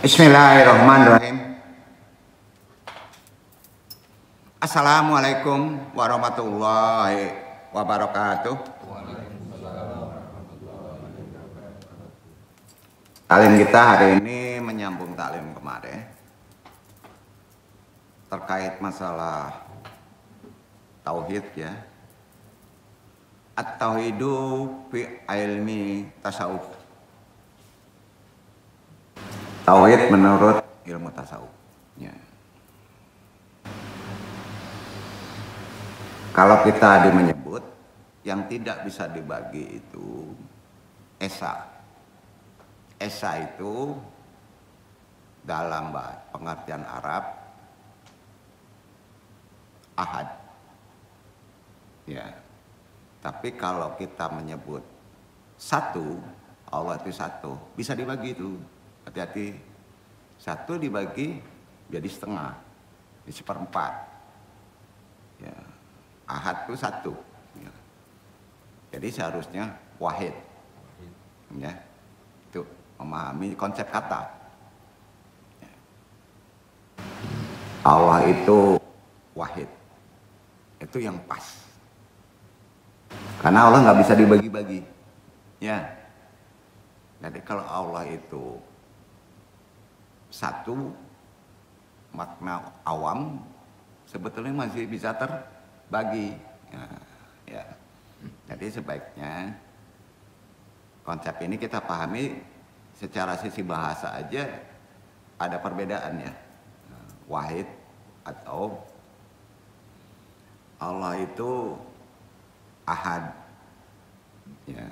Bismillahirrahmanirrahim. Assalamualaikum warahmatullahi wabarakatuh. Taklim kita hari ini menyambung taklim kemarin terkait masalah tauhid ya. At-tauhidu fi ilmi tasawuf. Tauhid menurut ilmu tasawuf. Ya. Kalau kita menyebut yang tidak bisa dibagi itu esa. Esa itu dalam pengertian Arab ahad. Ya. Tapi kalau kita menyebut satu, Allah itu satu, bisa dibagi itu. Hati-hati, satu dibagi jadi setengah, di seperempat. Ya. Ahad itu satu. Ya. Jadi seharusnya wahid. Ya. Itu memahami konsep kata. Ya. Allah itu wahid. Itu yang pas. Karena Allah nggak bisa dibagi-bagi. Ya. Jadi kalau Allah itu satu, makna awam sebetulnya masih bisa terbagi. Ya. Jadi sebaiknya konsep ini kita pahami secara sisi bahasa aja ada perbedaannya. Wahid atau Allah itu ahad. Ya.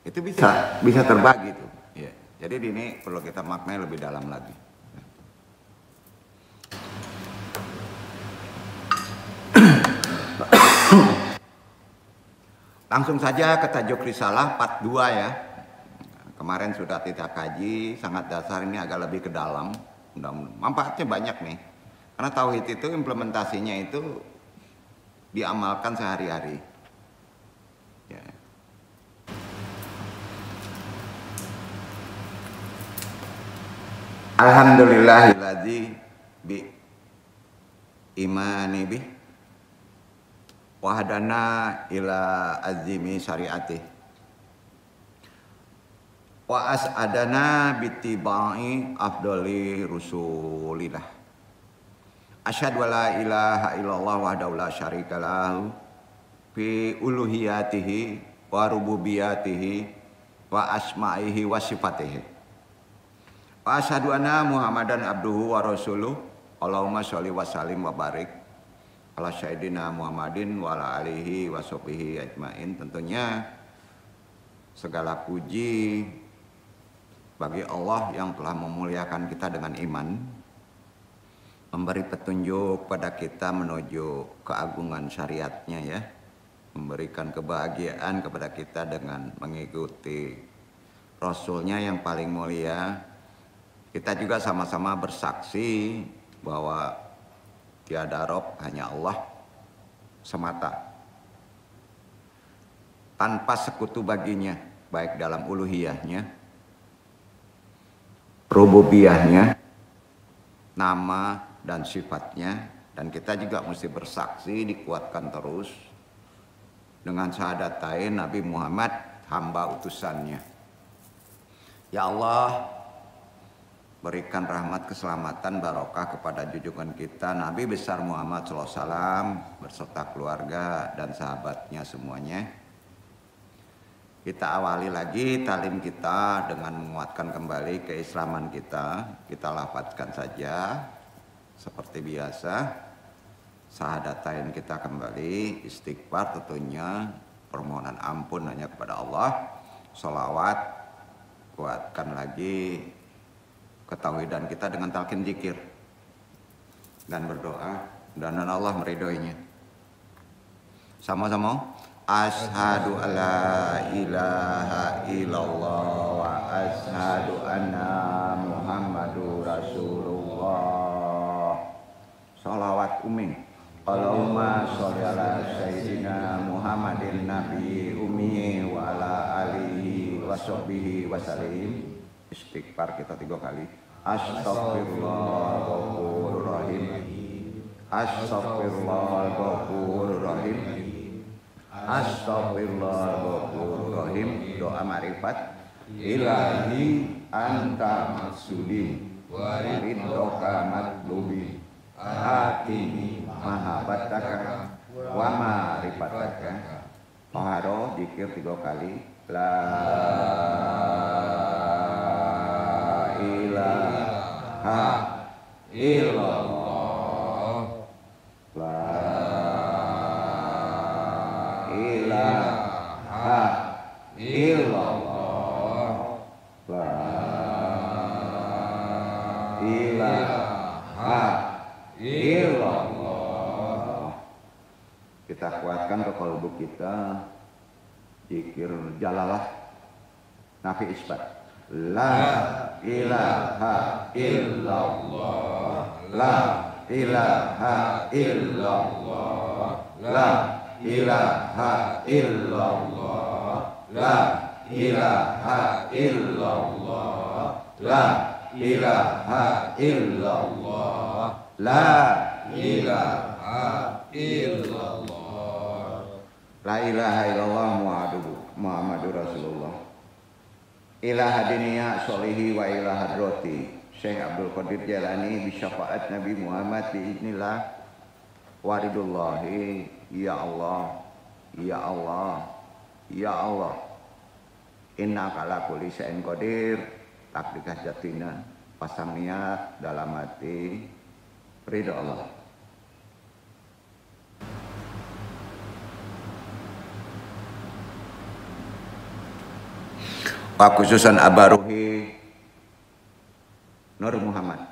Itu bisa terbagi tuh. Ya. Jadi ini perlu kita maknai lebih dalam lagi. Langsung saja ke tajuk risalah part 2 ya. Kemarin sudah kita kaji, sangat dasar, ini agak lebih ke dalam. Manfaatnya banyak nih. Karena tauhid itu implementasinya itu diamalkan sehari-hari. Ya. Alhamdulillahilladzi bi imani bih wahdana ila azimi syariatih wa as'adana bittiba'i afdali rusulillah asyhadu la ilaha illallah wahdahu la syarika lahu fi uluhiyatihi wa rububiyatihi wa asma'ihi wa sifatihi wa asyhadu anna muhammadan abduhu wa rasuluh Allahumma sholli wa sallim wa barik ala sayyidina Muhammadin wa ala alihi wa sahbihi ajmain. Tentunya segala puji bagi Allah yang telah memuliakan kita dengan iman, memberi petunjuk pada kita menuju keagungan syariatnya ya, memberikan kebahagiaan kepada kita dengan mengikuti Rasulnya yang paling mulia. Kita juga sama-sama bersaksi bahwa tiada Rob, hanya Allah semata, tanpa sekutu baginya, baik dalam uluhiyahnya, rububiyahnya, nama dan sifatnya. Dan kita juga mesti bersaksi, dikuatkan terus dengan syahadatain Nabi Muhammad hamba utusannya. Ya Allah, berikan rahmat, keselamatan, barokah kepada junjungan kita Nabi besar Muhammad SAW berserta keluarga dan sahabatnya semuanya. Kita awali lagi talim kita dengan menguatkan kembali keislaman kita. Kita lafadzkan saja seperti biasa. Syahadatain kita kembali, istighfar tentunya, permohonan ampun hanya kepada Allah. Sholawat, kuatkan lagi ketauhidan kita dengan talqin zikir dan berdoa, dan Allah meridhoinya. Sama-sama. Asyhadu alla ilaha illallah wa asyhadu anna Muhammadur Rasulullah. Sholawat umi. Allahumma sholli ala sayyidina Muhammadin nabi ummi wa ala alihi wa sahbihi wa sallim. Istighfar kita 3 kali. Astaghfirullahaladzim. Astaghfirullahaladzim. Astaghfirullahaladzim. Doa ma'rifat. Ilahi anta maksudi wariddoka matlubi atini mahabbataka wa ma'rifataka. Toharo zikir 3 kali. La ilaha illallah. La ilaha illallah. La ilaha illallah. Kita kuatkan ke kalbu kita. Zikir jalalah nafi isbat. La ilaha illallah. La ilaha illallah. La ilaha illallah. La ilaha illallah. La ilaha illallah. La ilaha illallah. La ilaha illallah Muhammadur Rasulullah. Ilaha dinia solihi wa ilaha droti Syekh Abdul Qadir Jalani bisyafaat Nabi Muhammad biiznillah waridullahi. Ya Allah, ya Allah, ya Allah, inna kala kulli syai'in qadir. Takdikah jatina, pasang niat dalam hati ridha Allah. Pak khususan Abaruhi Nur Muhammad,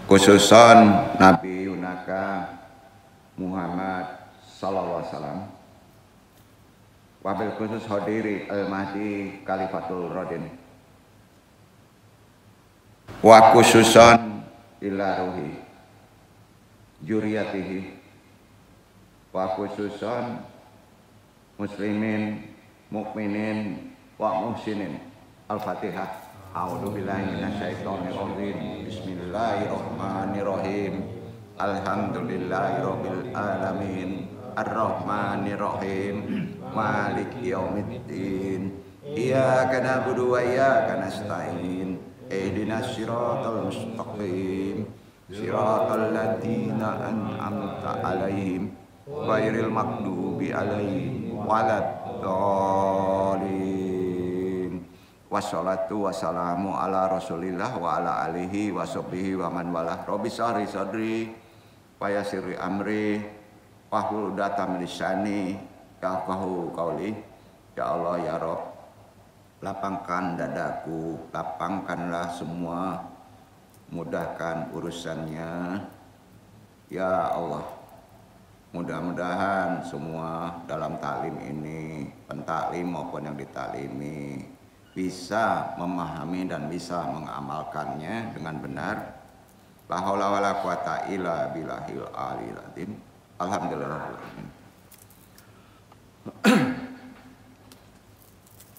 khususan Nabi Yunaka Muhammad sallallahu alaihi wasallam, wabil khusus hadiri Al-Mahdi Khalifatul Radin, wa khususan ila ruhi juriyatihi, wa khususan muslimin, mukminin, wa muhsinin. Al-Fatihah. A'udzubillahi minasyaitonirrajim. Bismillahirrahmanirrahim. Alhamdulillahirabbil alamin. Arrahmanirrahim. Maliki yaumiddin. Iyyaka na'budu wa iyyaka nasta'in. Ihdinas siratal mustaqim. Siratal ladzina an'amta 'alaihim ghairil maghdubi 'alaihim waladdallin. Wassalatu wassalamu ala Rasulillah wa ala alihi wa sahbihi wa man walah. Rabbi shrah sadri wa yassir amri wahlul 'uqdatam min lisani yafqahu qawli. Ya Allah ya Rabb, lapangkan dadaku, lapangkanlah semua, mudahkan urusannya ya Allah. Mudah-mudahan semua dalam taklim ini, pentaklim maupun yang ditaklimi, bisa memahami dan bisa mengamalkannya dengan benar. La haula wala quwata illa billahil aliyil azim. Alhamdulillahirabbil.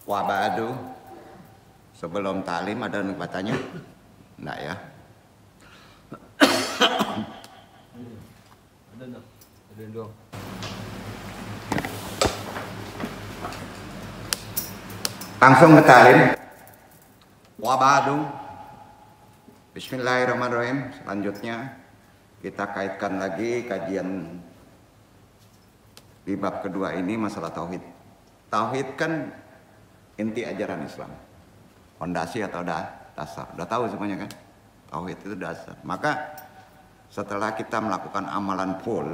Wa ba'du. Sebelum taklim ada yang bertanya? Enggak ya? Langsung ke taklim. Wa ba'du. Bismillahirrahmanirrahim. Selanjutnya kita kaitkan lagi kajian di bab kedua ini, masalah tauhid. Tauhid kan inti ajaran Islam, fondasi atau dasar. Udah tahu semuanya kan? Tauhid itu dasar. Maka setelah kita melakukan amalan full,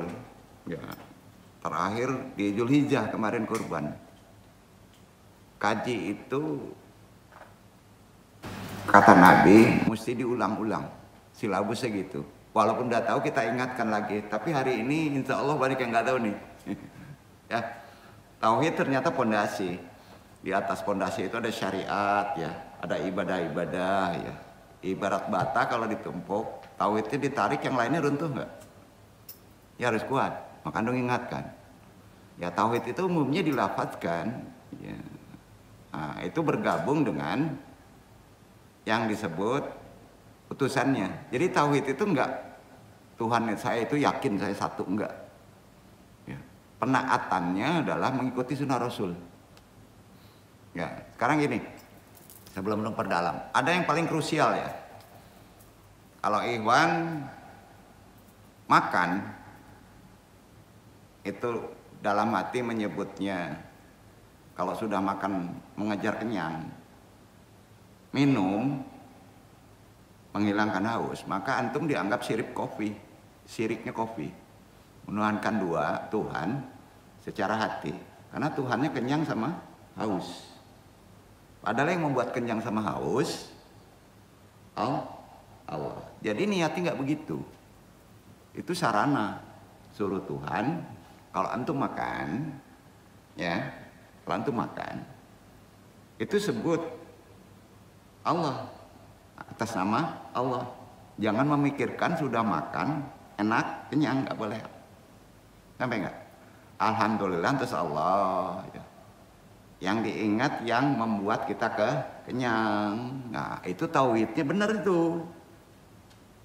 ya, terakhir di Zulhijjah kemarin kurban. Kaji itu kata Nabi mesti diulang-ulang, silabusnya gitu. Walaupun udah tahu kita ingatkan lagi. Tapi hari ini insya Allah banyak yang nggak tahu nih. Ya, tauhid ternyata pondasi. Di atas pondasi itu ada syariat, ya, ada ibadah-ibadah, ya. Ibarat bata kalau ditumpuk, tauhidnya ditarik, yang lainnya runtuh nggak? Ya harus kuat. Maka dong ingatkan. Ya tauhid itu umumnya dilafadzkan, ya. Nah, itu bergabung dengan yang disebut utusannya. Jadi tauhid itu enggak Tuhan saya itu yakin saya satu, enggak. Ya. Penaatannya adalah mengikuti sunnah Rasul. Ya, sekarang gini, sebelum perdalam, ada yang paling krusial ya. Kalau Ikhwan makan itu dalam hati menyebutnya, kalau sudah makan mengejar kenyang, minum menghilangkan haus, maka antum dianggap siriknya kopi, menuhankan dua Tuhan secara hati, karena Tuhannya kenyang sama haus. Padahal yang membuat kenyang sama haus Allah. Jadi niatnya nggak begitu. Itu sarana suruh Tuhan. Kalau antum makan, ya, kalau antum makan, itu sebut Allah atas nama Allah. Jangan memikirkan sudah makan enak kenyang, nggak boleh. Sampai nggak? Alhamdulillah atas Allah. Ya. Yang diingat yang membuat kita kenyang. Nah, itu tauhidnya benar itu.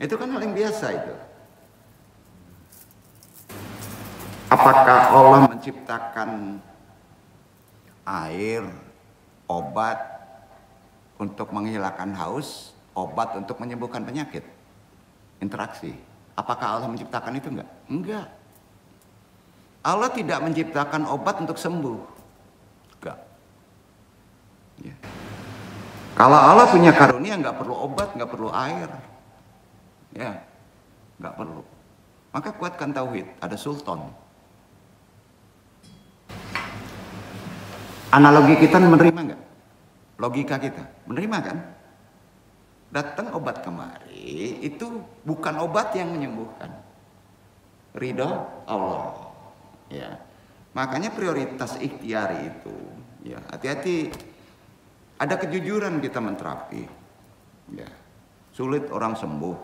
Itu kan hal yang biasa itu. Apakah Allah menciptakan air, obat untuk menghilangkan haus, obat untuk menyembuhkan penyakit? Interaksi. Apakah Allah menciptakan itu enggak? Enggak. Allah tidak menciptakan obat untuk sembuh. Enggak. Ya. Kalau Allah punya karunia nggak perlu obat, nggak perlu air, ya, nggak perlu. Maka kuatkan tauhid. Ada sultan. Analogi kita menerima nggak? Logika kita menerima kan? Datang obat kemari itu bukan obat yang menyembuhkan. Ridho Allah. Ya. Makanya prioritas ikhtiari itu. Ya, hati-hati. Ada kejujuran kita menterapi. Ya. Sulit orang sembuh,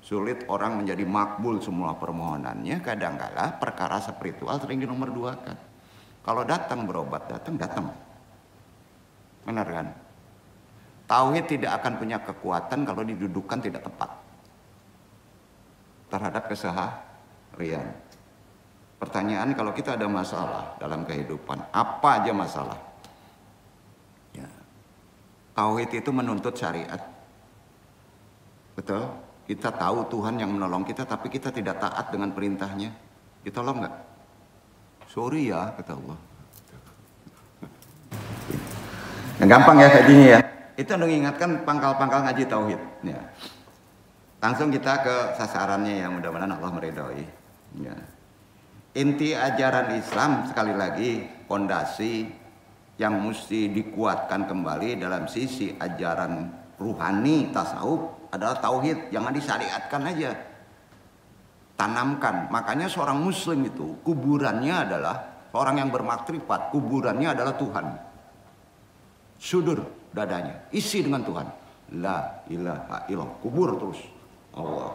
sulit orang menjadi makbul semua permohonannya. Kadang-kala perkara spiritual sering dinomorduakan. Kalau datang berobat, datang. Benar kan? Tauhid tidak akan punya kekuatan kalau didudukan tidak tepat terhadap keseharian. Pertanyaan, kalau kita ada masalah dalam kehidupan, apa aja masalah? Tauhid itu menuntut syariat. Betul? Kita tahu Tuhan yang menolong kita, tapi kita tidak taat dengan perintahnya. Ditolong nggak? Sorry ya, kata Allah. Nah, gampang ya kajinya ya. Itu mengingatkan pangkal-pangkal ngaji tauhid. Ya. Langsung kita ke sasarannya yang mudah-mudahan Allah meridhoi. Ya. Inti ajaran Islam sekali lagi, fondasi yang mesti dikuatkan kembali dalam sisi ajaran ruhani tasawuf adalah tauhid. Jangan disyariatkan aja, tanamkan. Makanya seorang muslim itu kuburannya adalah orang yang bermakrifat, kuburannya adalah Tuhan. Sudur dadanya isi dengan Tuhan, la ilaha illallah, kubur terus Allah.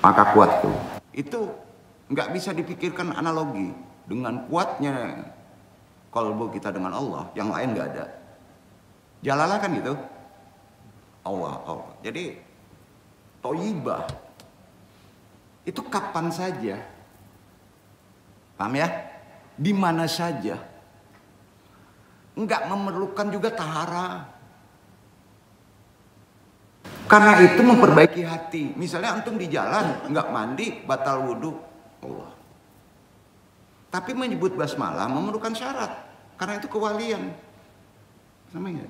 Maka kuat tuh. Itu nggak bisa dipikirkan analogi dengan kuatnya kalbu kita dengan Allah, yang lain nggak ada. Jalalah kan gitu. Allah. Jadi thayyibah itu kapan saja, paham ya? Di mana saja, nggak memerlukan juga tahara. Karena itu memperbaiki hati. Misalnya antum di jalan nggak mandi, batal wudhu, Allah. Tapi menyebut basmalah memerlukan syarat, karena itu kewalian. Namanya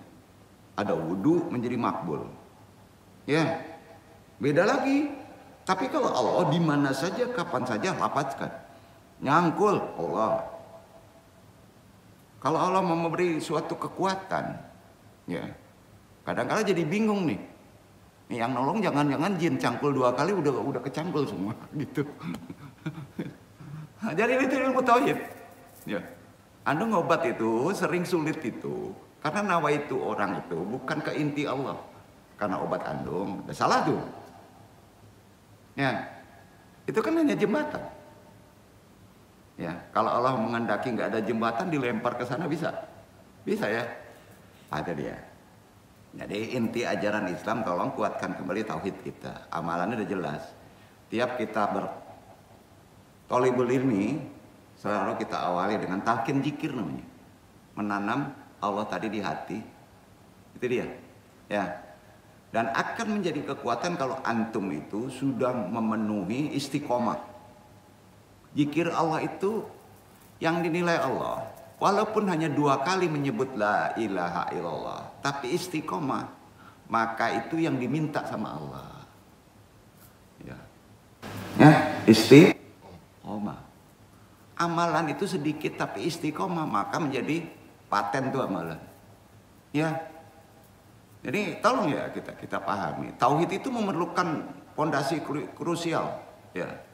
ada wudhu menjadi makbul. Ya, beda lagi. Tapi kalau Allah di mana saja, kapan saja lafazkan. Nyangkul Allah. Kalau Allah memberi suatu kekuatan, ya, kadang-kadang jadi bingung nih. Nih yang nolong jangan-jangan jin cangkul 2 kali udah kecangkul semua gitu. Jadi itu ilmu tauhid. Ya. Anda ngobat itu sering sulit itu karena nawa itu orang itu bukan ke inti Allah. Karena obat andung, udah salah tuh. Ya. Itu kan hanya jembatan. Ya, kalau Allah menghendaki nggak ada jembatan dilempar ke sana bisa, bisa ya. Ada dia. Jadi inti ajaran Islam tolong kuatkan kembali tauhid kita. Amalannya udah jelas. Tiap kita bertolibul ilmi selalu kita awali dengan talqin zikir namanya. Menanam Allah tadi di hati. Itu dia. Ya. Dan akan menjadi kekuatan kalau antum itu sudah memenuhi istiqomah. Zikir Allah itu yang dinilai Allah. Walaupun hanya 2 kali menyebut la ilaha illallah, tapi istiqomah, maka itu yang diminta sama Allah. Ya, istiqomah. Amalan itu sedikit tapi istiqomah, maka menjadi paten tuh amalan. Ya. Jadi tolong ya kita pahami. Tauhid itu memerlukan fondasi krusial, ya.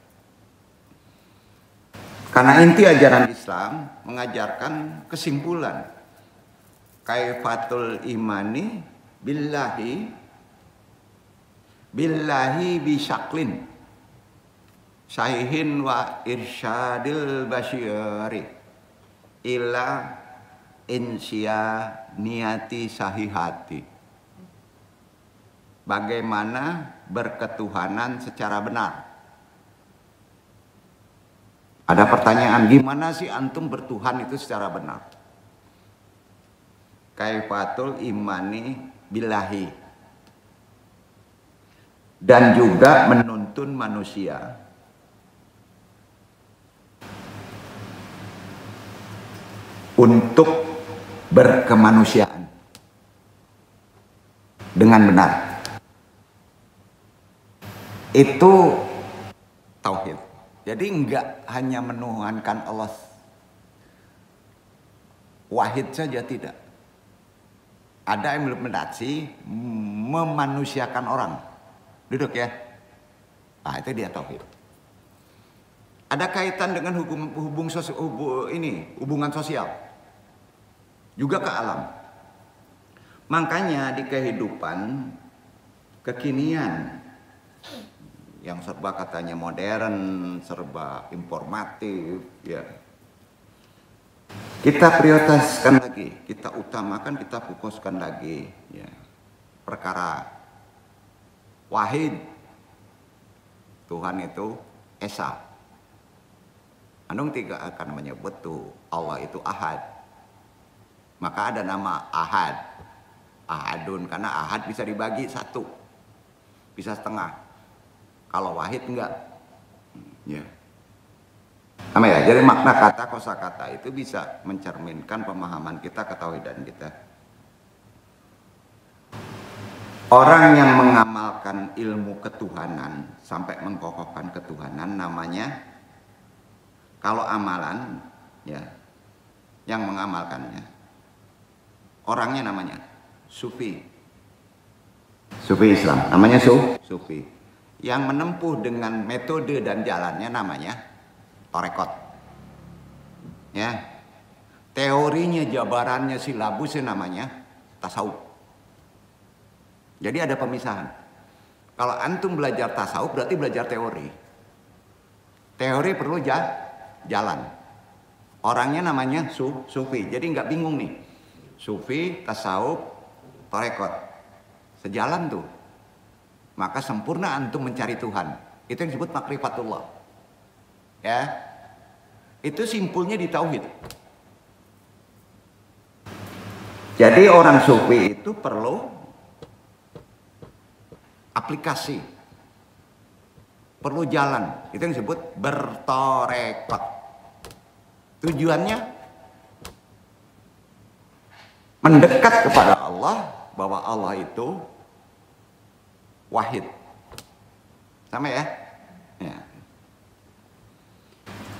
Karena inti ajaran Islam mengajarkan kesimpulan kaifatul imani billahi bisyaklin sahihin wa irsyadil basyari ila insya niati sahihati. Bagaimana berketuhanan secara benar. Ada pertanyaan, gimana sih antum bertuhan itu secara benar? Kaifatul imani billahi. Dan juga menuntun manusia untuk berkemanusiaan dengan benar. Itu tauhid. Jadi enggak hanya menuhankan Allah wahid saja, tidak. Ada implementasi memanusiakan orang. Duduk ya. Nah, itu dia tauhid. Ada kaitan dengan hubungan sosial. Juga ke alam. Makanya di kehidupan kekinian yang serba katanya modern, serba informatif, ya. Kita prioritaskan lagi, kita utamakan, kita fokuskan lagi, ya. Perkara wahid, Tuhan itu esa. Anung tiga akan menyebut tuh Allah itu ahad. Maka ada nama ahad, ahadun, karena ahad bisa dibagi 1, bisa setengah. Kalau wahid enggak, ya. Sama ya. Jadi makna kata kosakata itu bisa mencerminkan pemahaman kita, ketauhidan kita. Orang yang mengamalkan ilmu ketuhanan sampai mengkokohkan ketuhanan namanya, kalau amalan, ya, yang mengamalkannya, orangnya namanya sufi. Sufi Islam, namanya sufi. Yang menempuh dengan metode dan jalannya namanya torekot. Ya. Teorinya, jabarannya, silabusnya namanya tasawuf. Jadi ada pemisahan. Kalau antum belajar tasawuf berarti belajar teori. Teori perlu jalan. Orangnya namanya sufi. Jadi nggak bingung nih. Sufi, tasawuf, torekot. Sejalan tuh. Maka sempurna antum mencari Tuhan. Itu yang disebut makrifatullah. Ya. Itu simpulnya di tauhid. Jadi orang sufi itu perlu aplikasi. Perlu jalan. Itu yang disebut bertorekot. Tujuannya mendekat kepada Allah, bahwa Allah itu wahid. Sama ya? Ya.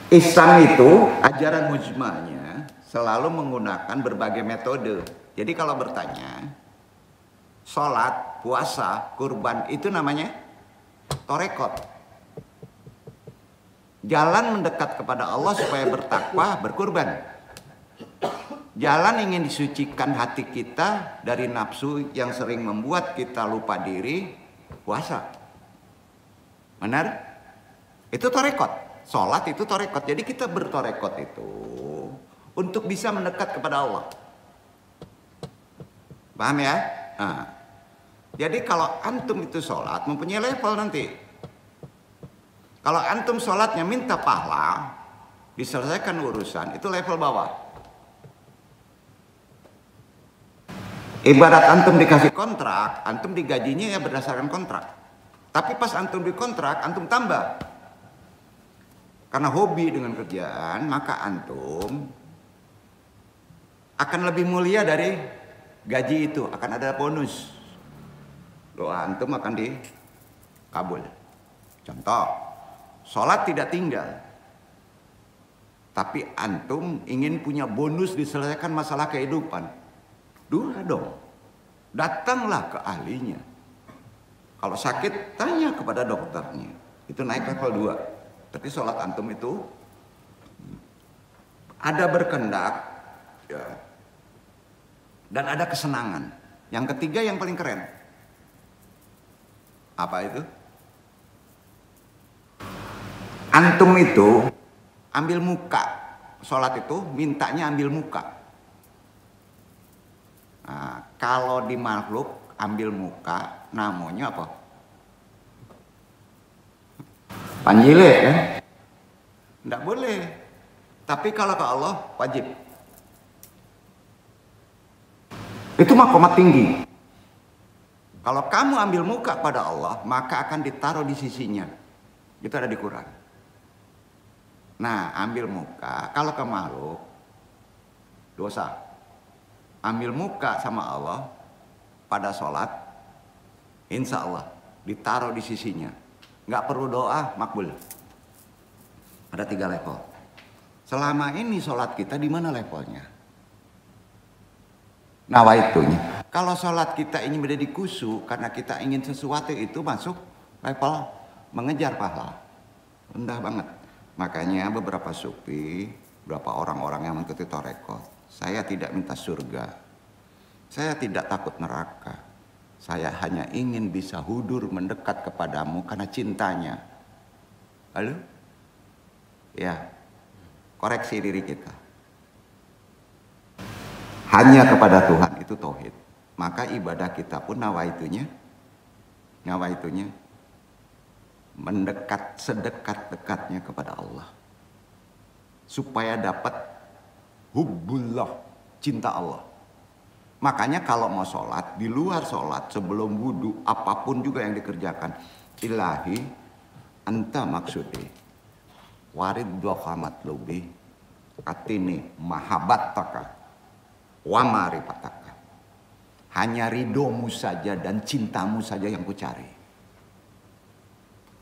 Islam itu ajaran mujmalnya selalu menggunakan berbagai metode. Jadi kalau bertanya, sholat, puasa, kurban itu namanya torekot. Jalan mendekat kepada Allah supaya bertakwa, berkurban. Jalan ingin disucikan hati kita dari nafsu yang sering membuat kita lupa diri, puasa. Benar? Itu torekot. Sholat itu torekot. Jadi kita bertorekot itu untuk bisa mendekat kepada Allah. Paham ya? Nah, jadi kalau antum itu sholat mempunyai level nanti. Kalau antum sholatnya minta pahala, diselesaikan urusan, itu level bawah. Ibarat antum dikasih kontrak, antum digajinya ya berdasarkan kontrak. Tapi pas antum dikontrak, antum tambah. Karena hobi dengan kerjaan, maka antum akan lebih mulia dari gaji itu. Akan ada bonus. Doa antum akan dikabul. Contoh, sholat tidak tinggal. Tapi antum ingin punya bonus diselesaikan masalah kehidupan. Doa dong. Datanglah ke ahlinya. Kalau sakit, tanya kepada dokternya. Itu naik level 2. Tapi sholat antum itu ada berkendak ya, dan ada kesenangan. Yang ketiga yang paling keren. Apa itu? Antum itu ambil muka. Sholat itu mintanya ambil muka. Nah, kalau di makhluk ambil muka, namanya apa? Panjile kan? Tidak boleh. Tapi kalau ke Allah wajib. Itu makomat tinggi. Kalau kamu ambil muka pada Allah, maka akan ditaruh di sisinya. Itu ada di Quran. Nah, ambil muka. Kalau ke makhluk, dosa. Ambil muka sama Allah pada sholat, insya Allah ditaruh di sisinya. Nggak perlu doa, makbul. Ada 3 level. Selama ini sholat kita di mana levelnya? Nawaitunya. Kalau sholat kita ini menjadi khusyuk karena kita ingin sesuatu itu masuk level mengejar pahala. Rendah banget. Makanya beberapa sufi, beberapa orang-orang yang mengikuti torekot, saya tidak minta surga. Saya tidak takut neraka. Saya hanya ingin bisa hudur mendekat kepadamu karena cintanya. Lalu? Ya, koreksi diri kita. Hanya kepada Tuhan itu tauhid. Maka ibadah kita pun nawaitunya mendekat sedekat-dekatnya kepada Allah. Supaya dapat hubbullah, cinta Allah. Makanya kalau mau sholat, di luar sholat, sebelum wudhu, apapun juga yang dikerjakan. Ilahi, anta maksudi. Warid doha matlubi. Atini mahabattaka. Wa marifataka. Hanya ridomu saja dan cintamu saja yang kucari.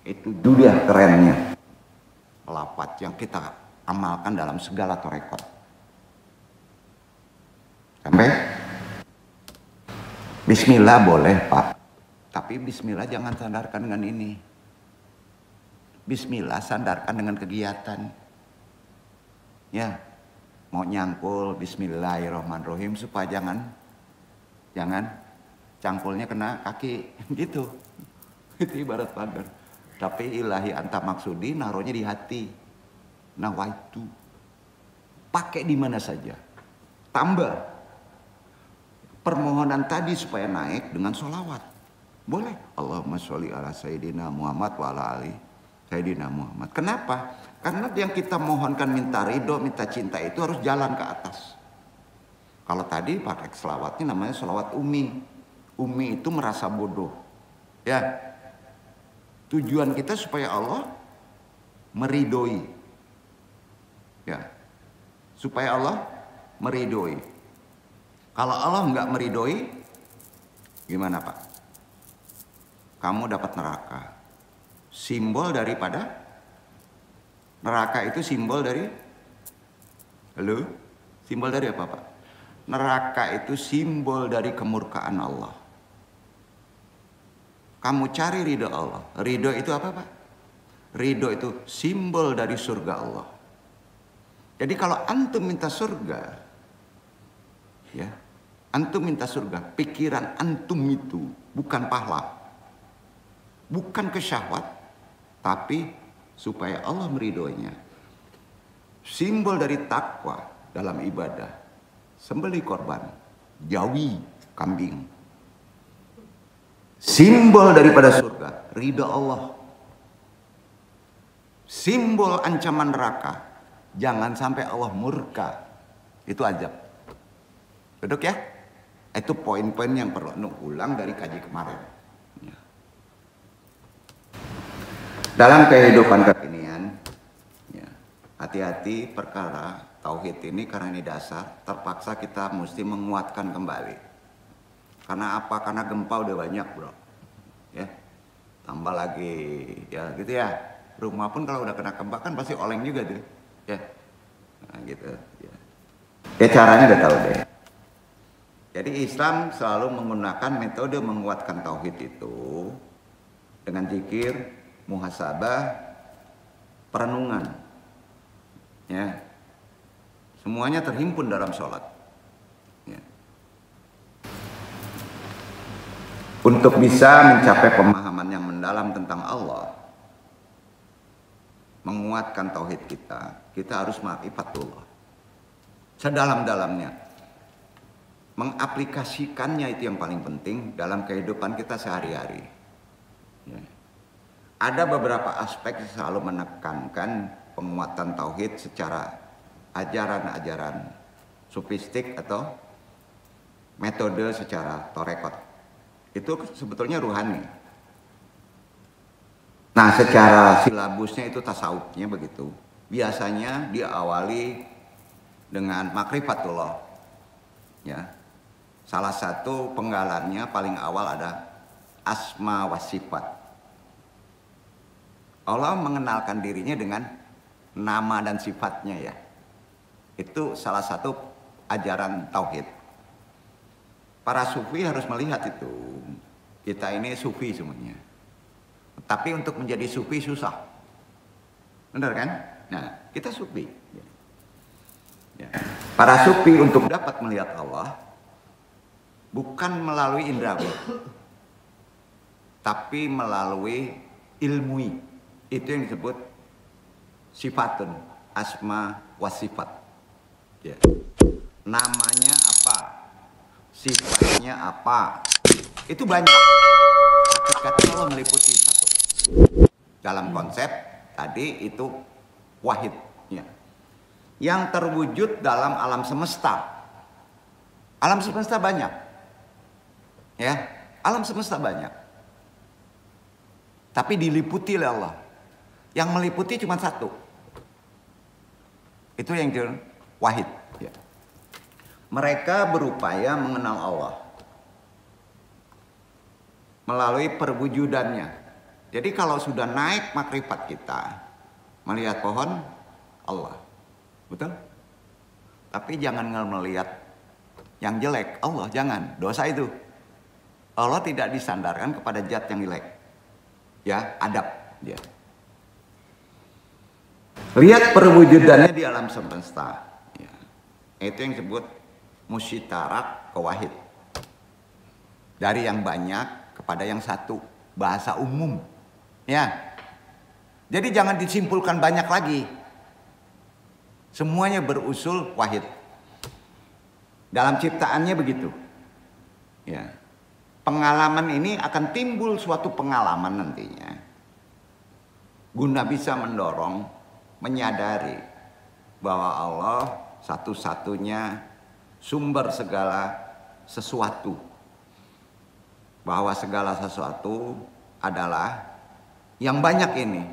Itu dia kerennya. Lafaz yang kita amalkan dalam segala torekot. Sampai? Bismillah boleh Pak. Tapi bismillah jangan sandarkan dengan ini. Bismillah sandarkan dengan kegiatan. Ya. Mau nyangkul bismillahirrahmanirrahim supaya jangan cangkulnya kena kaki gitu. Itu ibarat pagar. Tapi ilahi anta maksudi naruhnya di hati. Nawaitu. Pakai di mana saja. Tambah permohonan tadi supaya naik dengan sholawat. Boleh. Allahumma sholli ala sayyidina Muhammad wa ala ali sayyidina Muhammad. Kenapa? Karena yang kita mohonkan minta ridho, minta cinta itu harus jalan ke atas. Kalau tadi pakai selawatnya namanya selawat umi. Umi itu merasa bodoh. Ya. Tujuan kita supaya Allah meridoi. Ya. Supaya Allah meridoi. Kalau Allah nggak meridoi, gimana Pak? Kamu dapat neraka. Simbol daripada neraka itu simbol dari simbol dari apa Pak? Neraka itu simbol dari kemurkaan Allah. Kamu cari ridho Allah. Ridho itu apa Pak? Ridho itu simbol dari surga Allah. Jadi kalau antum minta surga, ya, antum minta surga, pikiran antum itu bukan pahala, bukan kesyahwat, tapi supaya Allah meridhoinya. Simbol dari takwa dalam ibadah, sembelih korban, jawi kambing. Simbol daripada surga, ridha Allah. Simbol ancaman neraka, jangan sampai Allah murka. Itu azab. Duduk ya. Itu poin-poin yang perlu ulang dari kaji kemarin. Ya. Dalam kehidupan kekinian, ya, hati-hati perkara tauhid ini, karena ini dasar, terpaksa kita mesti menguatkan kembali. Karena apa? Karena gempa udah banyak, bro. Ya, tambah lagi, ya gitu ya. Rumah pun kalau udah kena gempa kan pasti oleng juga tuh, ya. Nah, gitu. Ya. Ya caranya udah tahu deh. Jadi Islam selalu menggunakan metode menguatkan tauhid itu dengan zikir, muhasabah, perenungan. Ya. Semuanya terhimpun dalam sholat. Ya. Untuk bisa mencapai pemahaman yang mendalam tentang Allah, menguatkan tauhid kita harus ma'rifatullah sedalam-dalamnya. Mengaplikasikannya itu yang paling penting dalam kehidupan kita sehari-hari. Ya. Ada beberapa aspek yang selalu menekankan penguatan tauhid secara ajaran-ajaran sufistik atau metode secara torekot. Itu sebetulnya ruhani. Nah, secara silabusnya itu tasawufnya begitu. Biasanya diawali dengan makrifatullah. Ya. Salah satu penggalannya paling awal ada asma wa sifat. Allah mengenalkan dirinya dengan nama dan sifatnya, ya. Itu salah satu ajaran tauhid. Para sufi harus melihat itu. Kita ini sufi semuanya. Tapi untuk menjadi sufi susah. Benar kan? Nah, kita sufi. Ya. Para sufi untuk dapat melihat Allah bukan melalui indrawi, tapi melalui ilmui. Itu yang disebut sifatun, asma wa sifat. Ya. Namanya apa? Sifatnya apa? Itu banyak. Hakikatnya Allah meliputi satu. Dalam konsep tadi itu wahid. Ya. Yang terwujud dalam alam semesta. Alam semesta banyak. Ya, alam semesta banyak. Tapi diliputi oleh Allah. Yang meliputi cuma satu. Itu yang wahid. Ya. Mereka berupaya mengenal Allah melalui perwujudannya. Jadi kalau sudah naik makrifat kita, melihat pohon, Allah. Betul? Tapi jangan melihat yang jelek, Allah, jangan. Dosa itu. Allah tidak disandarkan kepada zat yang jelek. Ya, adab dia. Lihat perwujudannya di alam semesta. Ya. Itu yang disebut musyitarak kewahid. Dari yang banyak kepada yang satu, bahasa umum. Ya. Jadi jangan disimpulkan banyak lagi. Semuanya berusul wahid. Dalam ciptaannya begitu. Ya. Pengalaman ini akan timbul suatu pengalaman nantinya. Guna bisa mendorong, menyadari bahwa Allah satu-satunya sumber segala sesuatu. Bahwa segala sesuatu adalah yang banyak ini.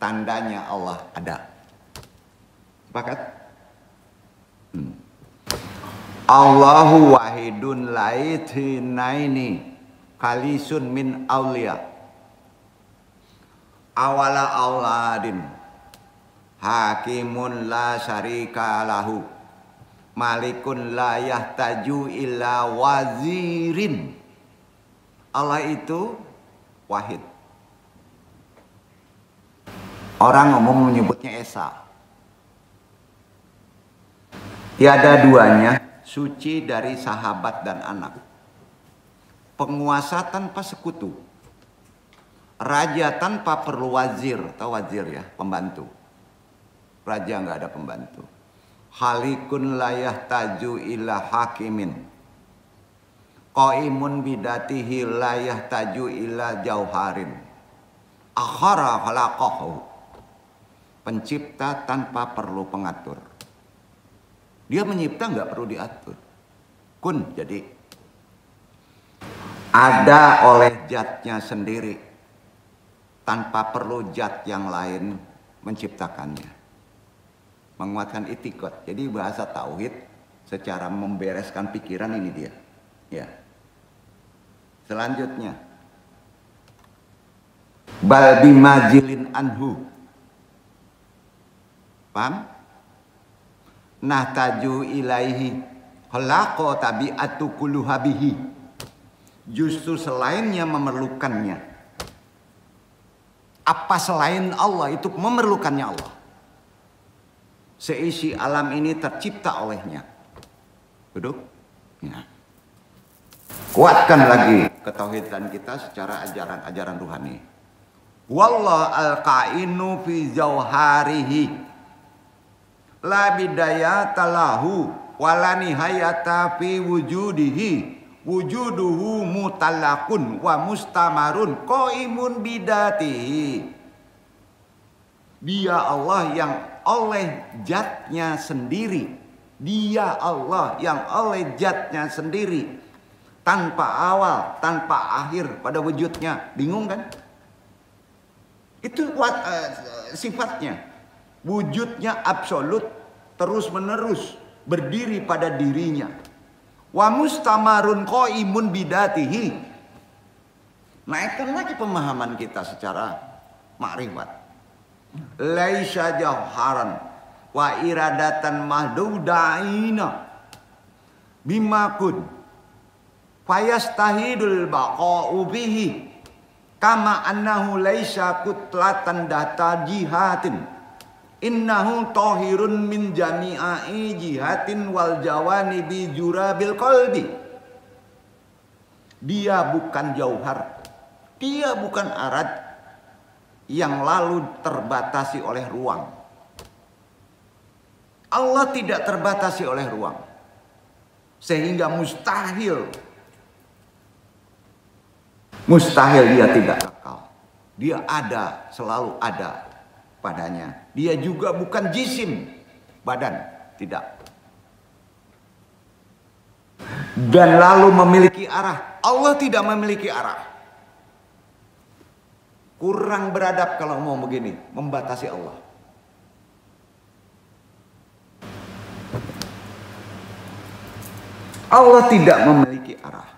Tandanya Allah ada. Sepakat? Allahu wahidun laithinaini kalisun min awliya awala auladin hakimun la syarika lahu malikun la yahtaju illa wazirin. Allah itu wahid. Orang umum menyebutnya Esa. Tiada duanya, suci dari sahabat dan anak. Penguasa tanpa sekutu. Raja tanpa perlu wazir, atau wazir ya, pembantu. Raja nggak ada pembantu. Halikun layah taju ila hakimin. Qaimun bidatihi layah taju ila jauharin. Akhara khalaqahu. Pencipta tanpa perlu pengatur. Dia mencipta nggak perlu diatur. Kun, jadi ada oleh zatnya sendiri tanpa perlu zat yang lain menciptakannya. Menguatkan itikad. Jadi bahasa tauhid secara membereskan pikiran ini dia. Ya. Selanjutnya, bal bimajilin anhu. Paham? Nahtaju ilaihi khalaqa tabi'atu kulluha bihi. Justru selainnya memerlukannya. Apa selain Allah itu memerlukannya Allah. Seisi alam ini tercipta olehnya. Duduk. Ya. Kuatkan lagi ketauhidan kita secara ajaran-ajaran ruhani. Wallah al-qainu fi jauharihi la bidayata lahu wala nihayata fi wujudihi wujuduhu mutalakun wa mustamarun qaimun bidatihi. Dia Allah yang oleh zatnya sendiri. Dia Allah yang oleh zatnya sendiri. Tanpa awal, tanpa akhir pada wujudnya. Bingung kan? Itu sifatnya. Wujudnya absolut, terus menerus, berdiri pada dirinya. Wa mustamarun qaimun bidatihi. Naikkan lagi pemahaman kita secara makrifat. Laisa jauharan wa iradatan mahdudaina bimakun fayastahidul baqa'u bihi kama annahu laisa kutlatan data jihatin innahu tahirun min jami'i jihatin wal jawanibi jurabil qalbi. Dia bukan jauhar, dia bukan arad yang lalu terbatasi oleh ruang. Allah tidak terbatasi oleh ruang, sehingga mustahil dia tidak kekal. Dia ada, selalu ada padanya. Dia juga bukan jisim, badan, tidak. Dan lalu memiliki arah. Allah tidak memiliki arah. Kurang beradab kalau mau begini, membatasi Allah. Allah tidak memiliki arah.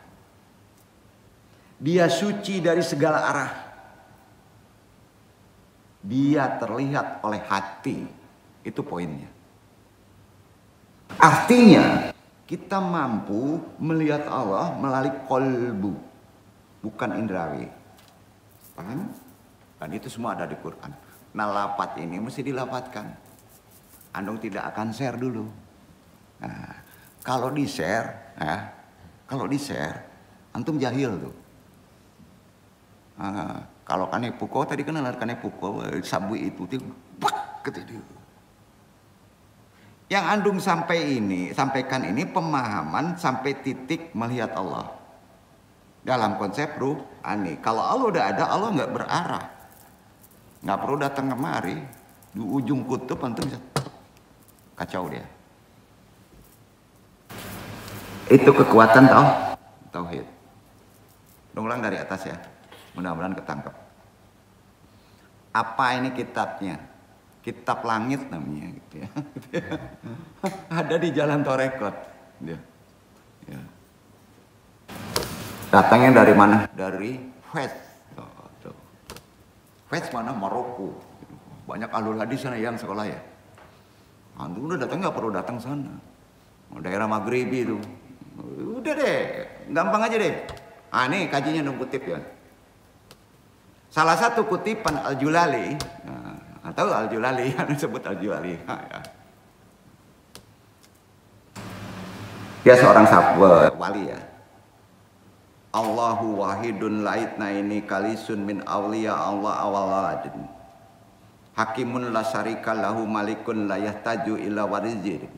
Dia suci dari segala arah. Dia terlihat oleh hati. Itu poinnya. Artinya kita mampu melihat Allah melalui kolbu, bukan indrawi. Paham? Dan itu semua ada di Quran. Nah, lapat ini mesti dilapatkan. Andong tidak akan share dulu. Nah, kalau di share, antum jahil tuh. Kalau kane puko tadi kenal kane puko sabu itu tuh gitu. Yang andung sampaikan ini pemahaman sampai titik melihat Allah. Dalam konsep ruhani, kalau Allah udah ada, Allah nggak berarah, nggak perlu datang kemari. Di ujung kutub antum bisa kacau dia. Itu kekuatan tauhid. Ulang dari atas ya, mudah-mudahan ketangkep. Apa ini kitabnya? Kitab langit namanya gitu ya. Ada di Jalan Torekot. Ya. Datangnya dari mana? Dari Fez. Fez mana? Maroko. Banyak alul hadis sana yang sekolah ya. Antum udah datang nggak perlu datang sana. Daerah Maghribi itu. Udah deh, gampang aja deh. Nih kajinya nung kutip ya. Salah satu kutipan Al-Julali, atau Al-Julali, yang disebut Al-Julali. Dia seorang wali ya. Allahu wahidun laitna ini kalisun min awliya Allah awaladin. Hakimun la syarika lahu malikun la yahtaju ila warizir.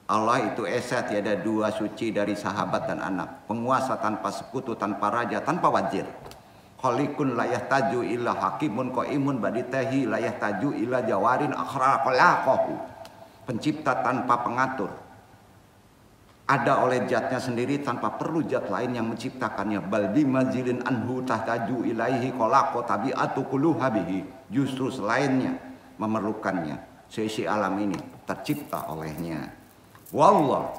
Allah itu esa, tiada dua, suci dari sahabat dan anak, penguasa tanpa sekutu, tanpa raja, tanpa wazir. Khalikun la yahtaju ila hakimun qaimun baditahi la yahtaju ila jawarin akhraqalaqahu. Pencipta tanpa pengatur, ada oleh zatnya sendiri tanpa perlu zat lain yang menciptakannya. Bal bimazilin anhu tahtaju ilaihi khalaqa tabi'atu kulluha bihi. Justru selainnya memerlukannya. Seisi alam ini tercipta olehnya. Wallah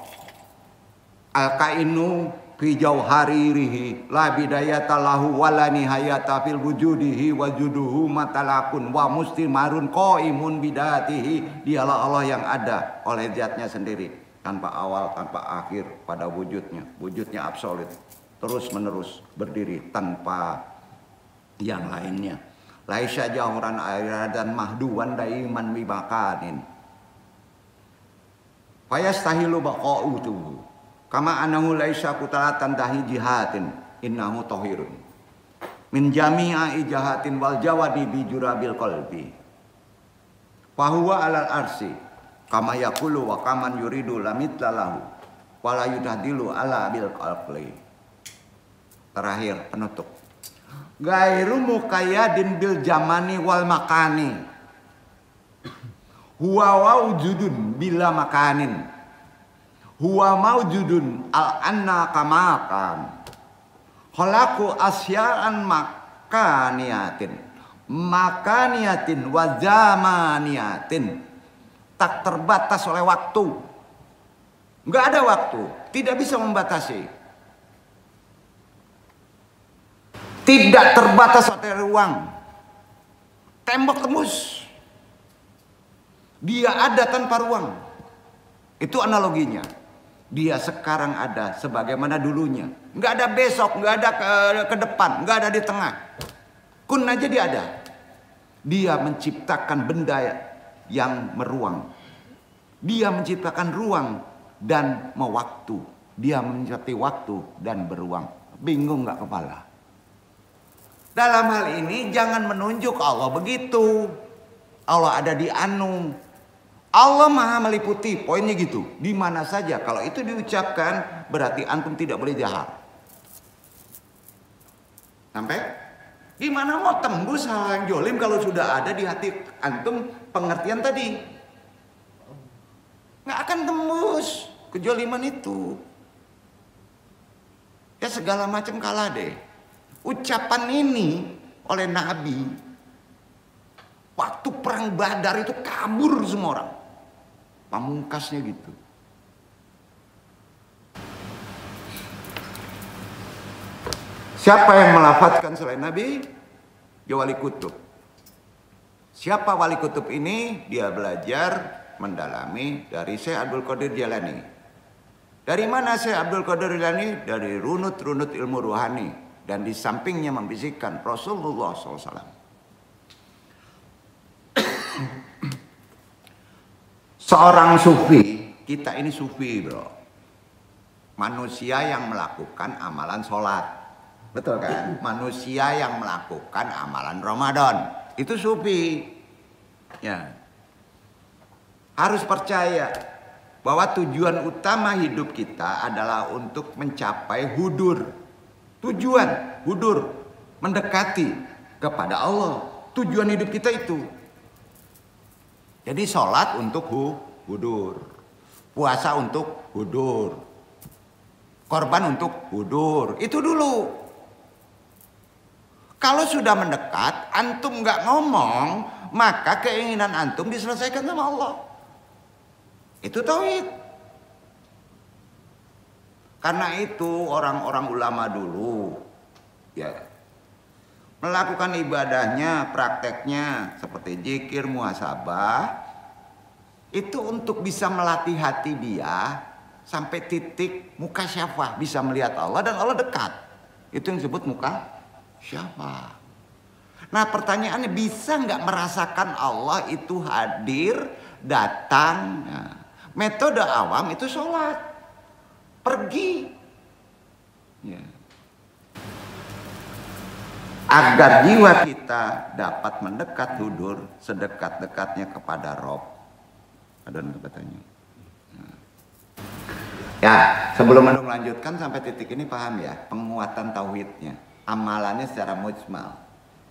al-kainu fi jauharirihi la bidayata lahu wala nihayata fil wujudihi wajuduhu matalakun wa mustimarun qaimun bidatihi. Dialah Allah yang ada oleh zatnya sendiri, tanpa awal, tanpa akhir pada wujudnya. Wujudnya absolut, terus menerus berdiri tanpa yang lainnya. Laisa jahuran dan mahduwan daiman bimakanin. Fayastahilu baqa'utuhu kama anahu laisa kutalatan dahi jihatin innahu tahirun min jami'a ijahatin wal jawadi bi jurabil qalbi. Fahuwa alal arsi kama yakulu wa kaman yuridu lamitla lahu wala yudhadilu ala bil qalbi. Terakhir penutup. Gairu muqayyadin bil jamani wal makani. Huwa wujudun bila makanin. Huwa maujudun al-anna kamakan. Khalaqu asya'an makaniyatin. Makaniyatin wa zamaniyatin. Tak terbatas oleh waktu. Enggak ada waktu, tidak bisa membatasi. Tidak terbatas oleh ruang. Tembok tembus. Dia ada tanpa ruang. Itu analoginya. Dia sekarang ada sebagaimana dulunya. Nggak ada besok, nggak ada ke depan, nggak ada di tengah. Kun aja dia ada. Dia menciptakan benda yang meruang. Dia menciptakan ruang dan mewaktu. Dia menciptakan waktu dan beruang. Bingung nggak kepala? Dalam hal ini jangan menunjuk Allah begitu. Allah ada di anu. Allah maha meliputi, poinnya gitu. Di mana saja, kalau itu diucapkan berarti antum tidak boleh jahar. Sampai? Di mana mau tembus hal yang jolim kalau sudah ada di hati antum pengertian tadi? Nggak akan tembus kejoliman itu. Ya segala macam kalah deh. Ucapan ini oleh Nabi waktu perang Badar itu kabur semua orang. Pamungkasnya gitu. Siapa yang melafadzkan selain Nabi? Ya wali kutub. Siapa wali kutub ini? Dia belajar mendalami dari Syekh Abdul Qadir Jailani. Dari mana Syekh Abdul Qadir Jailani? Dari runut-runut ilmu ruhani. Dan di sampingnya membisikkan Rasulullah SAW. Seorang sufi, kita ini sufi bro. Manusia yang melakukan amalan sholat. Betul kan? Manusia yang melakukan amalan Ramadan. Itu sufi. Ya. Harus percaya bahwa tujuan utama hidup kita adalah untuk mencapai hudur. Tujuan, hudur. Mendekati kepada Allah. Tujuan hidup kita itu. Jadi sholat untuk hudur, puasa untuk hudur, korban untuk hudur. Itu dulu. Kalau sudah mendekat, antum nggak ngomong, maka keinginan antum diselesaikan sama Allah. Itu tauhid. Karena itu orang-orang ulama dulu, ya, melakukan ibadahnya, prakteknya seperti zikir, muhasabah itu untuk bisa melatih hati dia sampai titik mukasyafah, bisa melihat Allah dan Allah dekat. Itu yang disebut mukasyafah. Nah pertanyaannya, bisa nggak merasakan Allah itu hadir, datang? Nah, metode awam itu sholat, pergi. Ya. agar jiwa kita dapat mendekat hudur sedekat-dekatnya kepada Rob. Ada katanya. Ya, sebelum melanjutkan sampai titik ini paham ya, penguatan tauhidnya, amalannya secara mujmal.